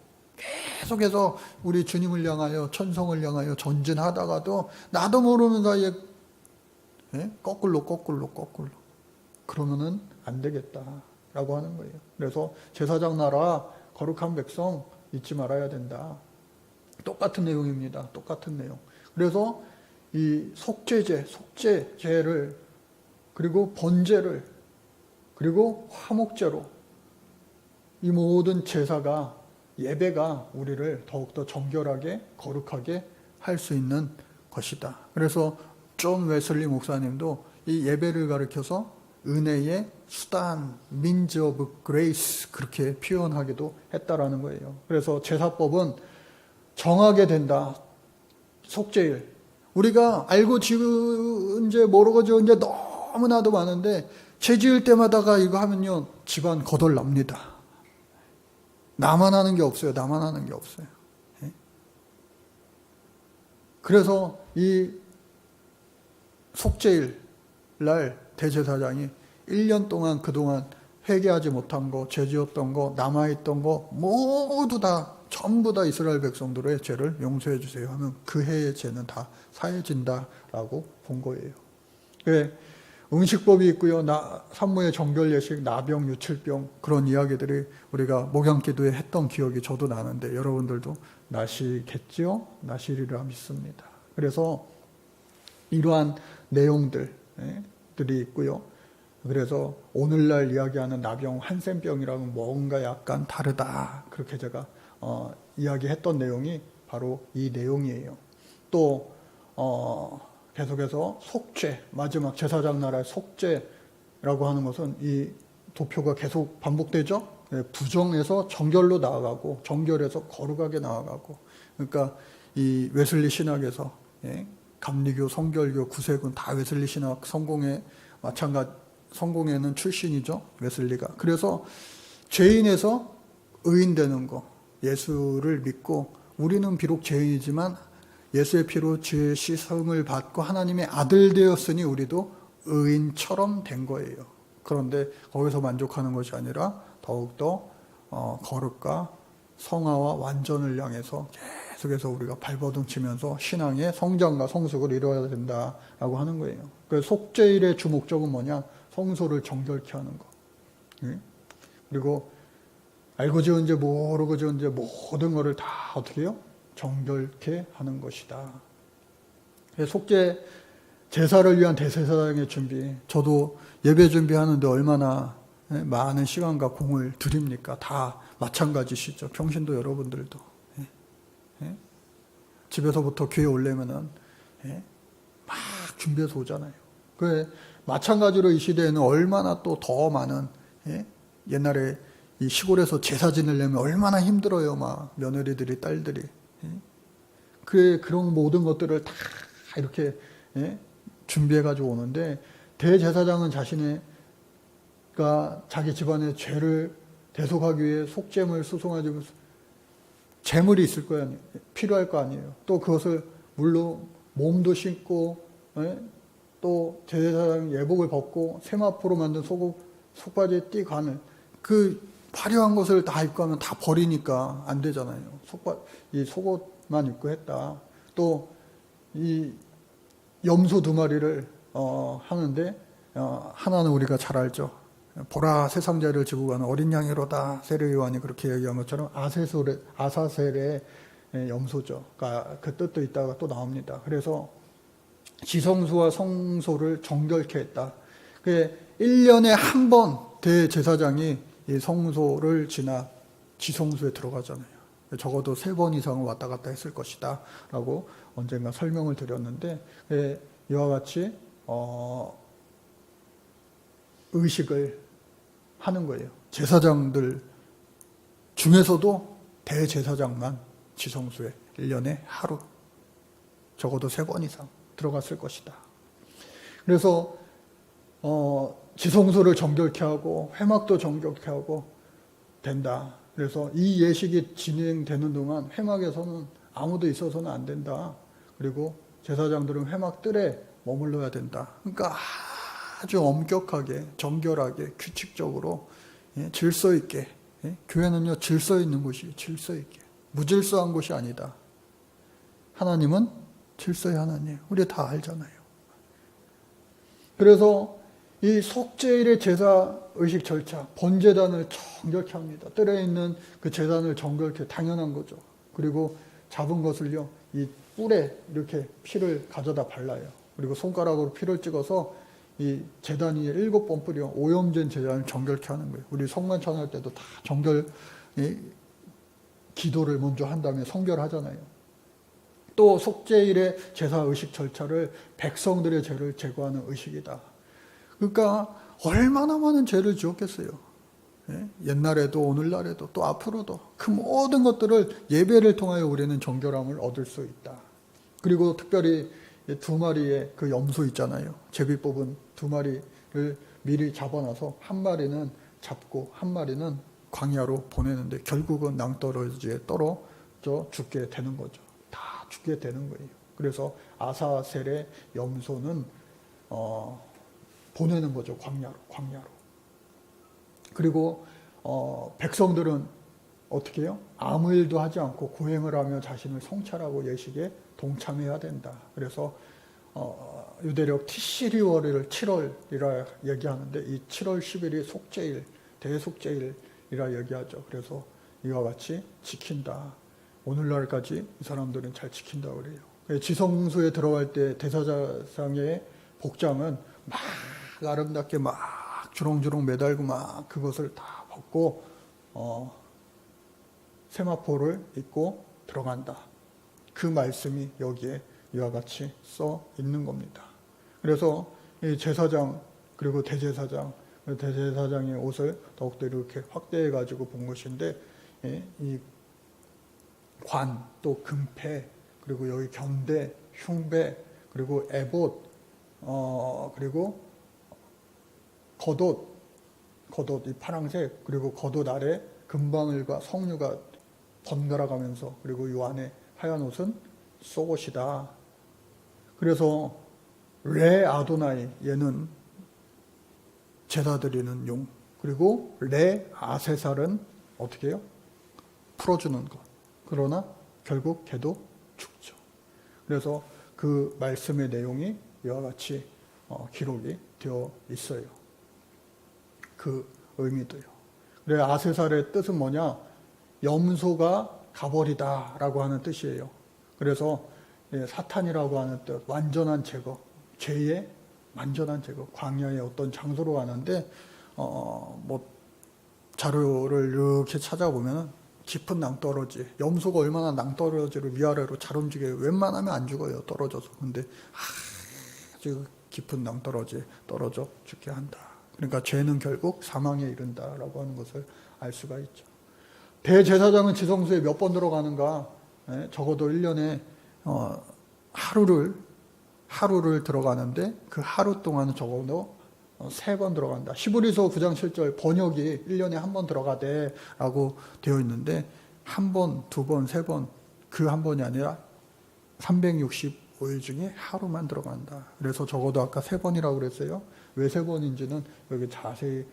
계속해서 우리 주님을 향하여 천성을 향하여 전진하다가도 나도 모르는 사이에 거꾸로 그러면은 안 되겠다라고 하는 거예요. 그래서 제사장 나라 거룩한 백성 잊지 말아야 된다. 똑같은 내용입니다. 똑같은 내용. 그래서 이 속죄제를 그리고 번제를 그리고 화목제로 이 모든 제사가 예배가 우리를 더욱더 정결하게 거룩하게 할 수 있는 것이다. 그래서 존 웨슬리 목사님도 이 예배를 가리켜서 은혜의 수단, means of grace 그렇게 표현하기도 했다라는 거예요. 그래서 제사법은 정하게 된다. 속죄일. 우리가 알고 지은 죄 모르고 지은 죄 너무나도 많은데 죄 지을 때마다가 이거 하면요 집안 거덜납니다. 나만 하는 게 없어요. 나만 하는 게 없어요. 그래서 이 속죄일 날 대제사장이 1년 동안 그동안 회개하지 못한 거, 죄 지었던 거, 남아있던 거 모두 다 전부 다 이스라엘 백성들의 죄를 용서해 주세요 하면 그 해의 죄는 다 사해진다라고 본 거예요. 음식법이 있고요. 산모의 정결 예식, 나병, 유칠병 그런 이야기들이 우리가 목양기도에 했던 기억이 저도 나는데 여러분들도 나시겠지요? 나시리라 믿습니다. 그래서 이러한 내용들이 있고요. 그래서 오늘날 이야기하는 나병, 한센병이랑은 뭔가 약간 다르다. 그렇게 제가 이야기했던 내용이 바로 이 내용이에요. 또 계속해서 속죄, 마지막 제사장 나라의 속죄라고 하는 것은 이 도표가 계속 반복되죠. 부정에서 정결로 나아가고 정결에서 거룩하게 나아가고 그러니까 이 웨슬리 신학에서 감리교, 성결교, 구세군 다 웨슬리 신학 성공에는 출신이죠. 웨슬리가. 그래서 죄인에서 의인 되는 거, 예수를 믿고 우리는 비록 죄인이지만 예수의 피로 죄의 씻음을 받고 하나님의 아들 되었으니 우리도 의인처럼 된 거예요. 그런데 거기서 만족하는 것이 아니라 더욱더 거룩과 성화와 완전을 향해서 계속해서 우리가 발버둥 치면서 신앙의 성장과 성숙을 이루어야 된다라고 하는 거예요. 그래서 속죄일의 주 목적은 뭐냐? 성소를 정결케 하는 거. 그리고 알고 지은 죄, 모르고 지은 죄 모든 것을 다 어떻게 해요? 정결케 하는 것이다. 속죄 제사를 위한 대제사장의 준비. 저도 예배 준비하는데 얼마나 많은 시간과 공을 들입니까? 다 마찬가지시죠. 평신도 여러분들도. 집에서부터 교회 오려면은 막 준비해서 오잖아요. 마찬가지로 이 시대에는 얼마나 또 더 많은 옛날에 이 시골에서 제사 지내려면 얼마나 힘들어요. 막 며느리들이 딸들이. 그런 모든 것들을 다 이렇게 준비해 가지고 오는데 대제사장은 자기 집안의 죄를 대속하기 위해 속죄물 수송하지 재물이 있을 거 아니에요. 필요할 거 아니에요. 또 그것을 물로 몸도 씻고 또 제사장 예복을 벗고 세마포로 만든 속바지에 띠관을 그 화려한 것을 다 입고 하면 다 버리니까 안 되잖아요. 이 속옷만 입고 했다. 또 이 염소 2마리를 하는데 하나는 우리가 잘 알죠. 보라 세상죄를 지고 가는 어린 양이로다. 세례 요한이 그렇게 얘기한 것처럼 아사셀의 염소죠. 그러니까 그 뜻도 있다가 또 나옵니다. 그래서 지성소와 성소를 정결케 했다. 1년에 한 번 대제사장이 이 성소를 지나 지성소에 들어가잖아요. 적어도 3번 이상은 왔다 갔다 했을 것이다 라고 언젠가 설명을 드렸는데 이와 같이 의식을 하는 거예요. 제사장들 중에서도 대제사장만 지성소에 1년에 하루 적어도 3번 이상 들어갔을 것이다. 그래서 지성소를 정결케 하고 회막도 정결케 하고 된다. 그래서 이 예식이 진행되는 동안 회막에서는 아무도 있어서는 안 된다. 그리고 제사장들은 회막들에 머물러야 된다. 그러니까 아주 엄격하게 정결하게 규칙적으로 질서 있게 교회는요 질서 있는 곳이 질서 있게 무질서한 곳이 아니다. 하나님은 질서의 하나님. 우리 다 알잖아요. 그래서 이 속죄일의 제사 의식 절차, 번제단을 정결케 합니다. 뜰에 있는 그 제단을 정결케 당연한 거죠. 그리고 잡은 것을요, 이 뿔에 이렇게 피를 가져다 발라요. 그리고 손가락으로 피를 찍어서 이 제단 위에 7번 뿌려 오염된 제단을 정결케 하는 거예요. 우리 성만 찬양할 때도 다 정결 기도를 먼저 한 다음에 성결하잖아요. 또 속죄일의 제사 의식 절차를 백성들의 죄를 제거하는 의식이다. 그러니까 얼마나 많은 죄를 지었겠어요. 옛날에도 오늘날에도 또 앞으로도 그 모든 것들을 예배를 통하여 우리는 정결함을 얻을 수 있다. 그리고 특별히 2마리의 그 염소 있잖아요. 제비 뽑은 2마리를 미리 잡아놔서 한 마리는 잡고 한 마리는 광야로 보내는데 결국은 낭떠러지에 떨어져 죽게 되는 거죠. 다 죽게 되는 거예요. 그래서 아사셀의 염소는 보내는 거죠. 광야로. 그리고 백성들은 어떻게 해요? 아무 일도 하지 않고 고행을 하며 자신을 성찰하고 예식에 동참해야 된다. 그래서 유대력 티시리월을 7월이라 얘기하는데 이 7월 10일이 속죄일, 대속죄일이라 얘기하죠. 그래서 이와 같이 지킨다. 오늘날까지 이 사람들은 잘 지킨다고 그래요. 지성소에 들어갈 때 대사장의 복장은 막 아름답게 막 주렁주렁 매달고 막 그것을 다 벗고 세마포를 입고 들어간다. 그 말씀이 여기에 이와 같이 써 있는 겁니다. 그래서 이 제사장 그리고 대제사장의 옷을 더욱더 이렇게 확대해 가지고 본 것인데 이 관, 또 금패, 그리고 여기 경대, 흉배, 그리고 에봇, 그리고 겉옷 이 파랑색, 그리고 겉옷 아래 금방울과 석류가 번갈아 가면서, 그리고 이 안에 하얀 옷은 속옷이다. 그래서 레 아도나이, 얘는 제사 드리는 용, 그리고 레 아세살은 어떻게 해요? 풀어주는 것. 그러나 결국 걔도 죽죠. 그래서 그 말씀의 내용이 이와 같이 기록이 되어 있어요. 그 의미도요. 그래 아세살의 뜻은 뭐냐? 염소가 가버리다 라고 하는 뜻이에요. 그래서 사탄이라고 하는 뜻, 완전한 제거, 죄의 완전한 제거, 광야의 어떤 장소로 가는데 뭐 자료를 이렇게 찾아보면 깊은 낭떠러지, 염소가 얼마나 낭떠러지를 위아래로 잘 움직여요. 웬만하면 안 죽어요, 떨어져서. 근데 아주 깊은 낭떠러지 떨어져 죽게 한다. 그러니까 죄는 결국 사망에 이른다라고 하는 것을 알 수가 있죠. 대제사장은 지성소에 몇 번 들어가는가? 적어도 1년에 하루를 들어가는데 그 하루 동안은 적어도 3번 들어간다. 히브리서 9장 7절 번역이 1년에 한 번 들어가대 라고 되어 있는데 한 번, 2번, 3번, 그 한 번이 아니라 365일 중에 하루만 들어간다. 그래서 적어도 아까 3번이라고 그랬어요. 왜 3번인지는 여기 자세히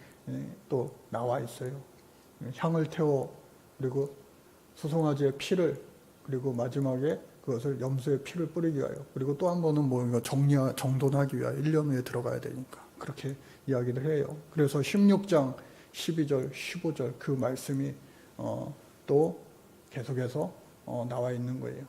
또 나와 있어요. 향을 태워, 그리고 수송아지의 피를, 그리고 마지막에 그것을 염소의 피를 뿌리기 위하여, 그리고 또 한 번은 뭐 정돈하기 위하여 1년 후에 들어가야 되니까 그렇게 이야기를 해요. 그래서 16장 12절 15절 그 말씀이 또 계속해서 나와 있는 거예요.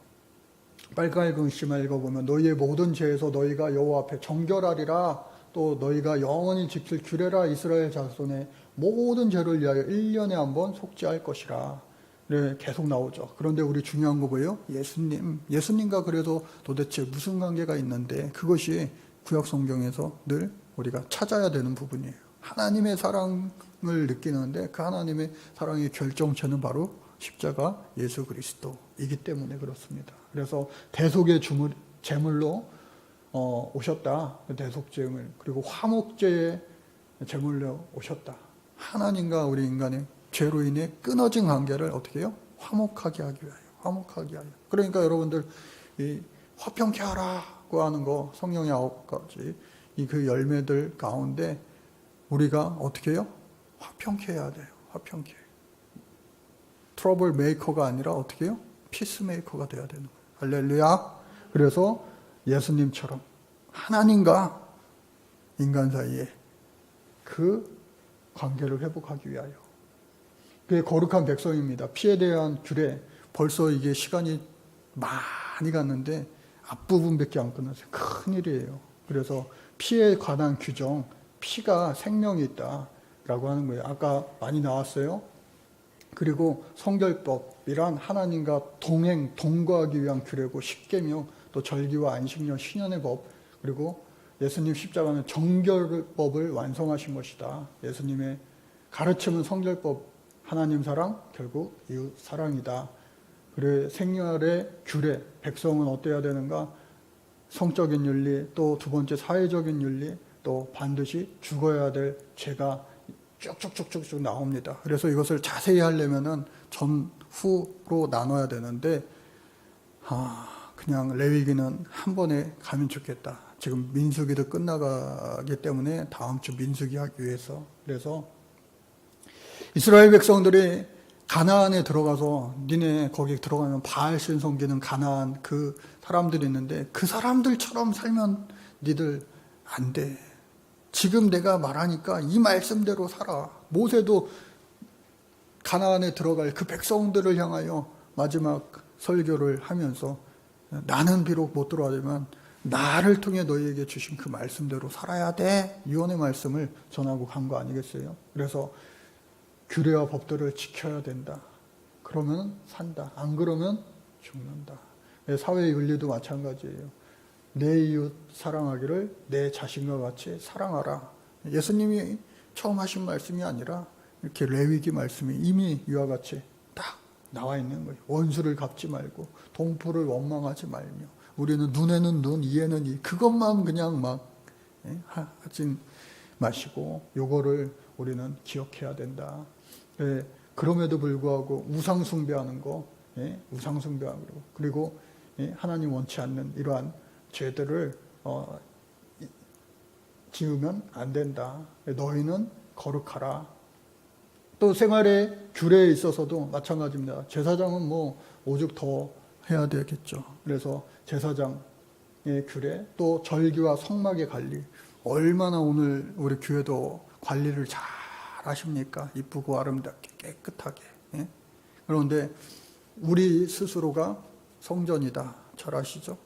빨간 글씨만 읽어보면 너희의 모든 죄에서 너희가 여호와 앞에 정결하리라, 또 너희가 영원히 지킬 규례라, 이스라엘 자손의 모든 죄를 위하여 1년에 한 번 속죄할 것이라. 네, 계속 나오죠. 그런데 우리 중요한 거 뭐예요? 예수님과 그래도 도대체 무슨 관계가 있는데, 그것이 구약 성경에서 늘 우리가 찾아야 되는 부분이에요. 하나님의 사랑을 느끼는데 그 하나님의 사랑의 결정체는 바로 십자가 예수 그리스도이기 때문에 그렇습니다. 그래서 대속의 제물로 오셨다. 대속제물, 그리고 화목제의 제물로 오셨다. 하나님과 우리 인간의 죄로 인해 끊어진 관계를 어떻게 해요? 화목하게 하기 위하여. 그러니까 여러분들 이 화평케 하라고 하는 거, 성령의 9가지 이 그 열매들 가운데 우리가 어떻게 해요? 화평케 해야 돼요. 화평케. 트러블 메이커가 아니라 어떻게 해요? 피스 메이커가 돼야 되는 거예요. 할렐루야. 그래서 예수님처럼 하나님과 인간 사이에 그 관계를 회복하기 위하여. 그게 거룩한 백성입니다. 피에 대한 규례, 벌써 이게 시간이 많이 갔는데 앞부분밖에 안 끝났어요. 큰일이에요. 그래서 피에 관한 규정, 피가 생명이 있다라고 하는 거예요. 아까 많이 나왔어요. 그리고 성결법이란 하나님과 동거하기 위한 규례고, 십계명, 또 절기와 안식년, 신년의 법, 그리고 예수님 십자가는 정결법을 완성하신 것이다. 예수님의 가르침은 성결법, 하나님 사랑, 결국 이웃 사랑이다. 그래 생활의 규례, 백성은 어때야 되는가? 성적인 윤리, 또 두 번째 사회적인 윤리, 또 반드시 죽어야 될 죄가 쭉쭉쭉쭉 나옵니다. 그래서 이것을 자세히 하려면은 전후로 나눠야 되는데, 그냥 레위기는 한 번에 가면 좋겠다. 지금 민수기도 끝나가기 때문에 다음 주 민수기 하기 위해서. 그래서 이스라엘 백성들이 가나안에 들어가서 니네 거기 들어가면 바알신 섬기는 가나안 그 사람들이 있는데 그 사람들처럼 살면 니들 안 돼. 지금 내가 말하니까 이 말씀대로 살아. 모세도 가나안에 들어갈 그 백성들을 향하여 마지막 설교를 하면서 나는 비록 못 들어가지만 나를 통해 너희에게 주신 그 말씀대로 살아야 돼. 유언의 말씀을 전하고 간 거 아니겠어요? 그래서 규례와 법도를 지켜야 된다. 그러면 산다. 안 그러면 죽는다. 사회 윤리도 마찬가지예요. 내 이웃 사랑하기를 내 자신과 같이 사랑하라. 예수님이 처음 하신 말씀이 아니라 이렇게 레위기 말씀이 이미 이와 같이 딱 나와 있는 거예요. 원수를 갚지 말고 동포를 원망하지 말며 우리는 눈에는 눈, 이에는 이 그것만 그냥 막 하지 마시고 요거를 우리는 기억해야 된다. 그럼에도 불구하고 우상 숭배하는 거, 우상 숭배하고 그리고 하나님 원치 않는 이러한 죄들을 지으면 안 된다. 너희는 거룩하라. 또 생활의 규례에 있어서도 마찬가지입니다. 제사장은 뭐 오죽 더 해야 되겠죠. 그래서 제사장의 규례, 또 절기와 성막의 관리, 얼마나 오늘 우리 교회도 관리를 잘 하십니까? 이쁘고 아름답게 깨끗하게. 그런데 우리 스스로가 성전이다. 잘 아시죠?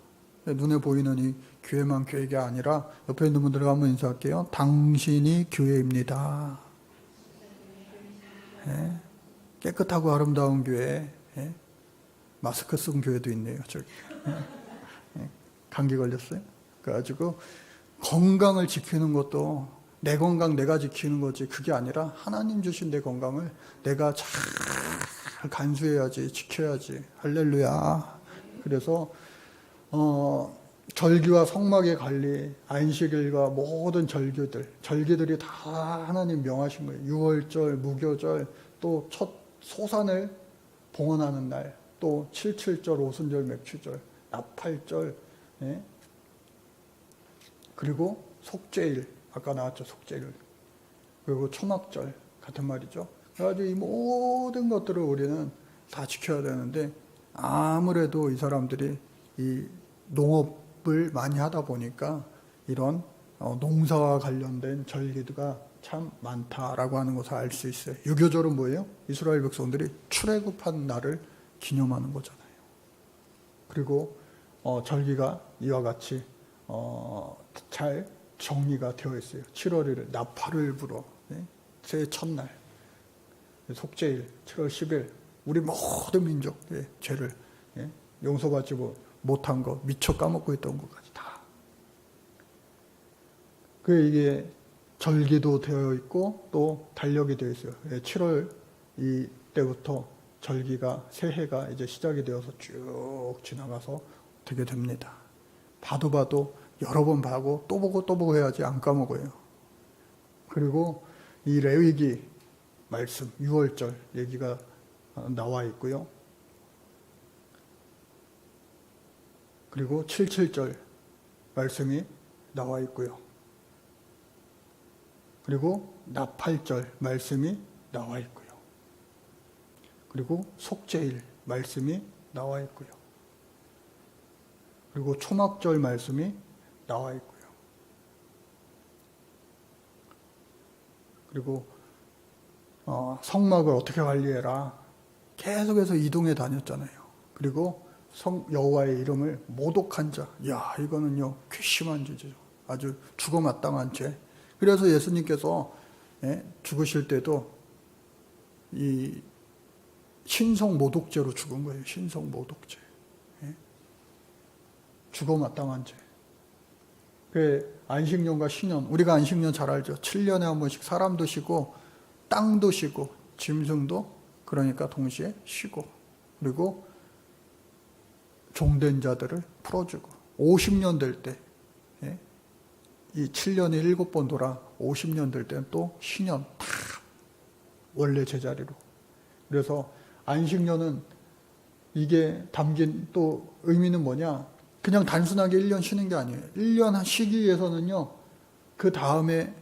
눈에 보이는 이 교회만 교회가 아니라 옆에 있는 분들과 한번 인사할게요. 당신이 교회입니다. 깨끗하고 아름다운 교회. 마스크 쓴 교회도 있네요. 저기. 감기 걸렸어요? 그래가지고 건강을 지키는 것도 내 건강 내가 지키는 거지 그게 아니라 하나님 주신 내 건강을 내가 잘 간수해야지 지켜야지. 할렐루야. 그래서 절기와 성막의 관리, 안식일과 모든 절기들이 다 하나님 명하신 거예요. 유월절, 무교절, 또 첫 소산을 봉헌하는 날, 또 칠칠절, 오순절, 맥추절, 나팔절, 그리고 속죄일, 아까 나왔죠, 속죄일. 그리고 초막절 같은 말이죠. 그래가지고 이 모든 것들을 우리는 다 지켜야 되는데 아무래도 이 사람들이 이 농업을 많이 하다 보니까 이런 농사와 관련된 절기가 참 많다라고 하는 것을 알 수 있어요. 유교절은 뭐예요? 이스라엘 백성들이 출애굽한 날을 기념하는 거잖아요. 그리고 절기가 이와 같이 잘 정리가 되어 있어요. 7월 1일 나팔을 불어 새해 첫날, 속죄일 7월 10일 우리 모든 민족의 죄를 용서받지 못한 거, 미처 까먹고 있던 것까지 다. 이게 절기도 되어 있고 또 달력이 되어 있어요. 7월 이때부터 절기가 새해가 이제 시작이 되어서 쭉 지나가서 되게 됩니다. 봐도 여러 번 봐고 또 보고 또 보고 해야지 안 까먹어요. 그리고 이 레위기 말씀 6월절 얘기가 나와 있고요. 그리고 77절 말씀이 나와 있고요. 그리고 나팔절 말씀이 나와 있고요. 그리고 속죄일 말씀이 나와 있고요. 그리고 초막절 말씀이 나와 있고요. 그리고 성막을 어떻게 관리해라. 계속해서 이동해 다녔잖아요. 그리고 여호와의 이름을 모독한 자. 야, 이거는요 괘씸한 죄죠. 아주 죽어 마땅한 죄. 그래서 예수님께서 죽으실 때도 이 신성 모독죄로 죽은 거예요. 신성 모독죄. 죽어 마땅한 죄. 그 안식년과 신년, 우리가 안식년 잘 알죠. 7년에 한 번씩 사람도 쉬고 땅도 쉬고 짐승도 그러니까 동시에 쉬고 그리고 종된 자들을 풀어주고 50년 될 때 이 7년에 7번 돌아 50년 될 때는 또 신년 다 원래 제자리로. 그래서 안식년은 이게 담긴 또 의미는 뭐냐? 그냥 단순하게 1년 쉬는 게 아니에요. 1년 쉬기 위해서는요, 그 다음에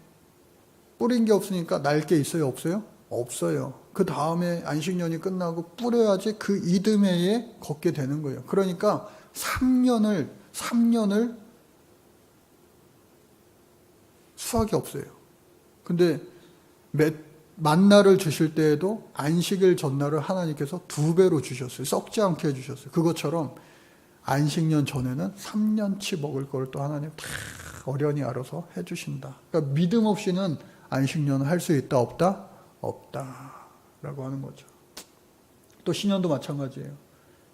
뿌린 게 없으니까 날 게 있어요, 없어요? 없어요. 그 다음에 안식년이 끝나고 뿌려야지 그 이듬해에 걷게 되는 거예요. 그러니까 3년을 수확이 없어요. 근데 만나를 주실 때에도 안식일 전날을 하나님께서 2배로 주셨어요. 썩지 않게 해주셨어요. 그것처럼 안식년 전에는 3년치 먹을 걸 또 하나님 다 어련히 알아서 해주신다. 그러니까 믿음 없이는 안식년을 할 수 있다 없다? 없다라고 하는 거죠. 또 신년도 마찬가지예요.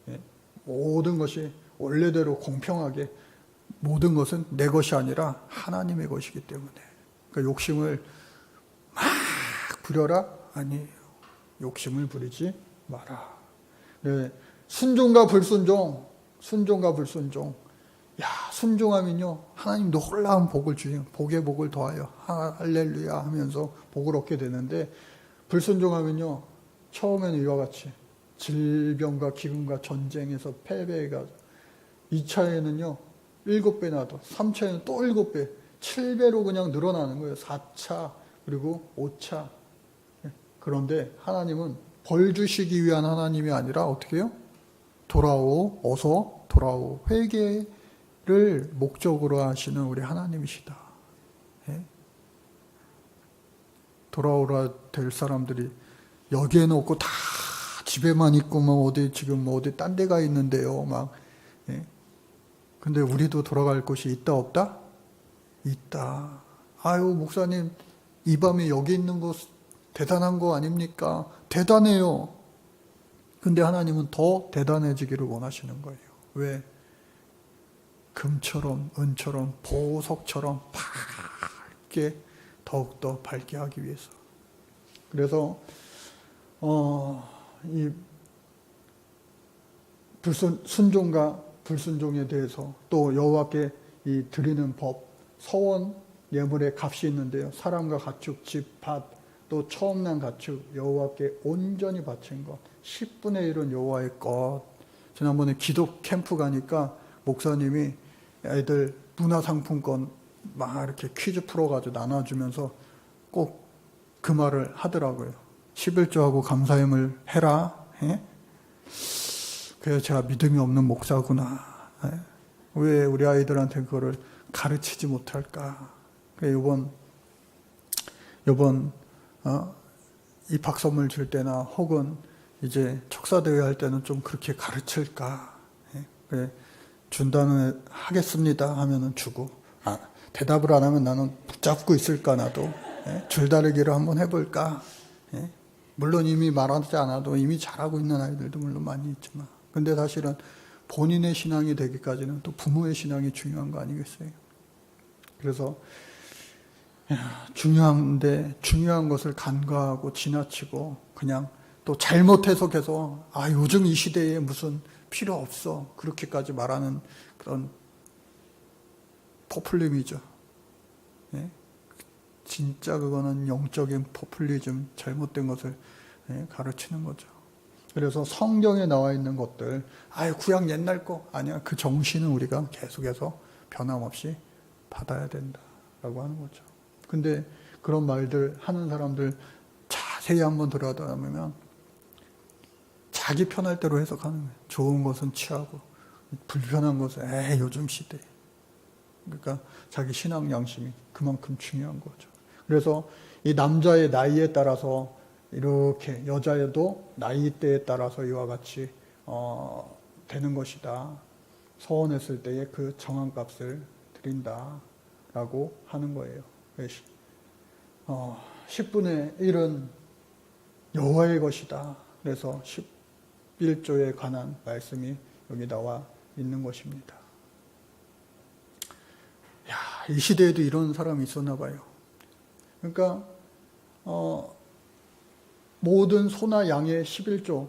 예. 모든 것이 원래대로 공평하게 모든 것은 내 것이 아니라 하나님의 것이기 때문에 그러니까 욕심을 막 부려라? 아니에요. 욕심을 부리지 마라. 네. 순종과 불순종. 야, 순종하면요 하나님 놀라운 복을 주요. 복의 복을 더하여 할렐루야 하면서 복을 얻게 되는데, 불순종하면요 처음에는 이와 같이 질병과 기근과 전쟁에서 패배해가 2차에는요 7배 나도, 3차에는 또 7배, 7배로 그냥 늘어나는 거예요. 4차 그리고 5차. 그런데 하나님은 벌 주시기 위한 하나님이 아니라 어떻게 해요? 돌아오, 어서 돌아오. 회개를 목적으로 하시는 우리 하나님이시다. 예? 돌아오라 될 사람들이 여기에는 없고 다 집에만 있고 뭐 어디 지금 뭐 어디 딴 데가 있는데요. 막. 예? 근데 우리도 돌아갈 곳이 있다 없다? 있다. 아유 목사님 이 밤에 여기 있는 거 대단한 거 아닙니까? 대단해요. 근데 하나님은 더 대단해지기를 원하시는 거예요. 왜? 금처럼 은처럼 보석처럼 밝게 더욱더 밝게 하기 위해서. 그래서 이 순종과 불순종에 대해서 또 여호와께 이 드리는 법, 서원 예물의 값이 있는데요. 사람과 가축, 집, 밭, 또 처음 난 가축 여호와께 온전히 바친 것, 10분의 1은 여호와의 것. 지난번에 기독 캠프 가니까 목사님이 애들 문화상품권 막 이렇게 퀴즈 풀어가지고 나눠주면서 꼭 그 말을 하더라고요. 11조하고 감사임을 해라. 예? 그래서 제가 믿음이 없는 목사구나. 예? 왜 우리 아이들한테 그거를 가르치지 못할까? 이번 입학 선물 줄 때나 혹은 이제 척사대회 할 때는 좀 그렇게 가르칠까? 예? 준다는 하겠습니다 하면은 주고, 대답을 안 하면 나는 붙잡고 있을까 나도. 예? 줄다리기를 한번 해볼까? 예? 물론 이미 말하지 않아도 이미 잘하고 있는 아이들도 물론 많이 있지만, 근데 사실은 본인의 신앙이 되기까지는 또 부모의 신앙이 중요한 거 아니겠어요? 그래서 중요한데 중요한 것을 간과하고 지나치고 그냥 또 잘못 해석해서 요즘 이 시대에 무슨 필요 없어 그렇게까지 말하는 그런 포퓰리즘이죠. 예? 진짜 그거는 영적인 포퓰리즘, 잘못된 것을 가르치는 거죠. 그래서 성경에 나와 있는 것들, 구약 옛날 거 아니야. 그 정신은 우리가 계속해서 변함없이 받아야 된다라고 하는 거죠. 근데 그런 말들 하는 사람들 자세히 한번 들여다보면 자기 편할 대로 해석하는 거예요. 좋은 것은 취하고 불편한 것은 요즘 시대. 그러니까 자기 신앙 양심이 그만큼 중요한 거죠. 그래서 이 남자의 나이에 따라서 이렇게 여자애도 나이대에 따라서 이와 같이 되는 것이다. 서원했을 때의 그 정한 값을 드린다라고 하는 거예요. 10분의 1은 여호와의 것이다. 그래서 11조에 관한 말씀이 여기 나와 있는 것입니다. 이 시대에도 이런 사람이 있었나 봐요. 그러니까 모든 소나 양의 11조,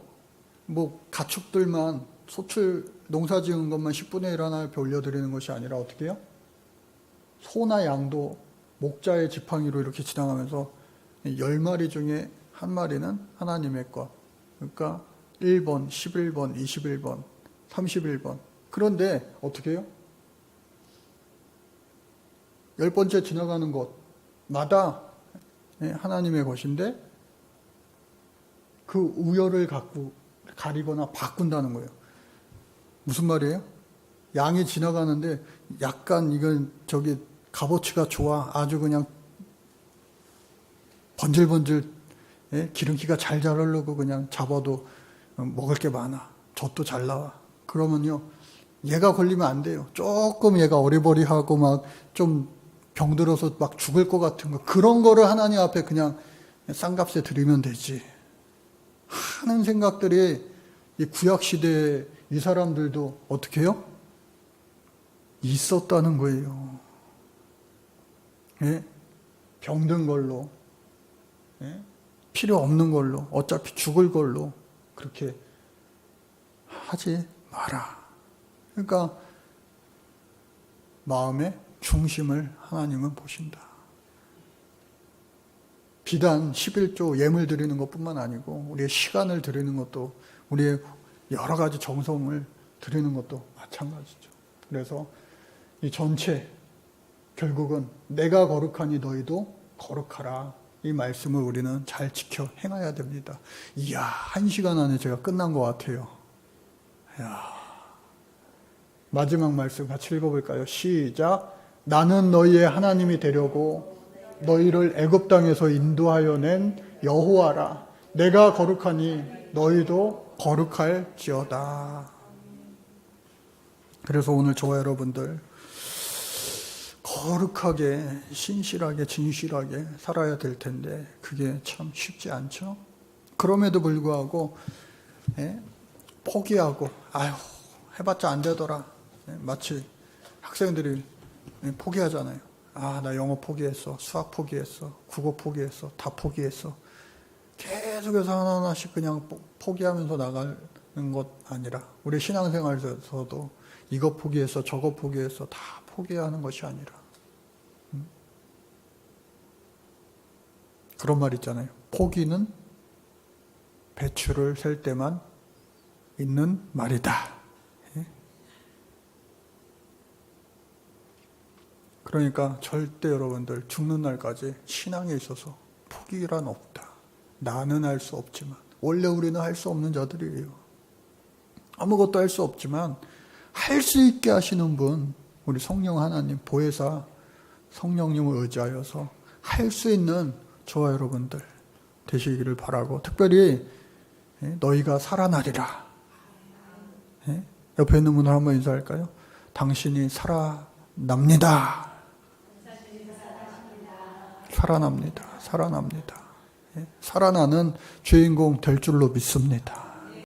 가축들만 소출 농사 지은 것만 10분의 1 하나 이렇게 올려드리는 것이 아니라 어떻게 해요? 소나 양도 목자의 지팡이로 이렇게 지나가면서 10마리 중에 한 마리는 하나님의 것. 그러니까 1번, 11번, 21번, 31번. 그런데 어떻게 해요? 10번째 지나가는 곳마다 하나님의 것인데 그 우열을 갖고 가리거나 바꾼다는 거예요. 무슨 말이에요? 양이 지나가는데 약간 이건 저기 값어치가 좋아. 아주 그냥 번질번질, 예? 기름기가 잘 흐르고 그냥 잡아도 먹을 게 많아. 젖도 잘 나와. 그러면요, 얘가 걸리면 안 돼요. 조금 얘가 어리버리하고 막 좀 병들어서 막 죽을 것 같은 거, 그런 거를 하나님 앞에 그냥 싼값에 드리면 되지 하는 생각들이 이 구약시대에 이 사람들도 어떻게 해요? 있었다는 거예요. 예? 병든 걸로, 예? 필요 없는 걸로, 어차피 죽을 걸로 그렇게 하지 마라. 그러니까 마음의 중심을 하나님은 보신다. 비단 11조 예물 드리는 것뿐만 아니고 우리의 시간을 드리는 것도, 우리의 여러 가지 정성을 드리는 것도 마찬가지죠. 그래서 이 전체 결국은 내가 거룩하니 너희도 거룩하라, 이 말씀을 우리는 잘 지켜 행해야 됩니다. 이야, 1시간 안에 제가 끝난 것 같아요. 이야. 마지막 말씀 같이 읽어볼까요? 시작. 나는 너희의 하나님이 되려고 너희를 애굽 땅에서 인도하여 낸 여호와라. 내가 거룩하니 너희도 거룩할지어다. 그래서 오늘 저와 여러분들 거룩하게, 신실하게, 진실하게 살아야 될 텐데 그게 참 쉽지 않죠. 그럼에도 불구하고 포기하고 아유 해봤자 안 되더라, 마치 학생들이 포기하잖아요. 아, 나 영어 포기했어, 수학 포기했어, 국어 포기했어, 다 포기했어. 계속해서 하나하나씩 그냥 포기하면서 나가는 것 아니라, 우리 신앙생활에서도 이거 포기했어, 저거 포기했어, 다 포기하는 것이 아니라, 그런 말 있잖아요. 포기는 배추를 셀 때만 있는 말이다. 그러니까 절대 여러분들 죽는 날까지 신앙에 있어서 포기란 없다. 나는 할 수 없지만, 원래 우리는 할 수 없는 자들이에요. 아무것도 할 수 없지만 할 수 있게 하시는 분, 우리 성령 하나님, 보혜사 성령님을 의지하여서 할 수 있는 저와 여러분들 되시기를 바라고, 특별히 너희가 살아나리라. 옆에 있는 분을 한번 인사할까요? 당신이 살아납니다. 살아납니다. 살아납니다. 살아나는 주인공 될 줄로 믿습니다.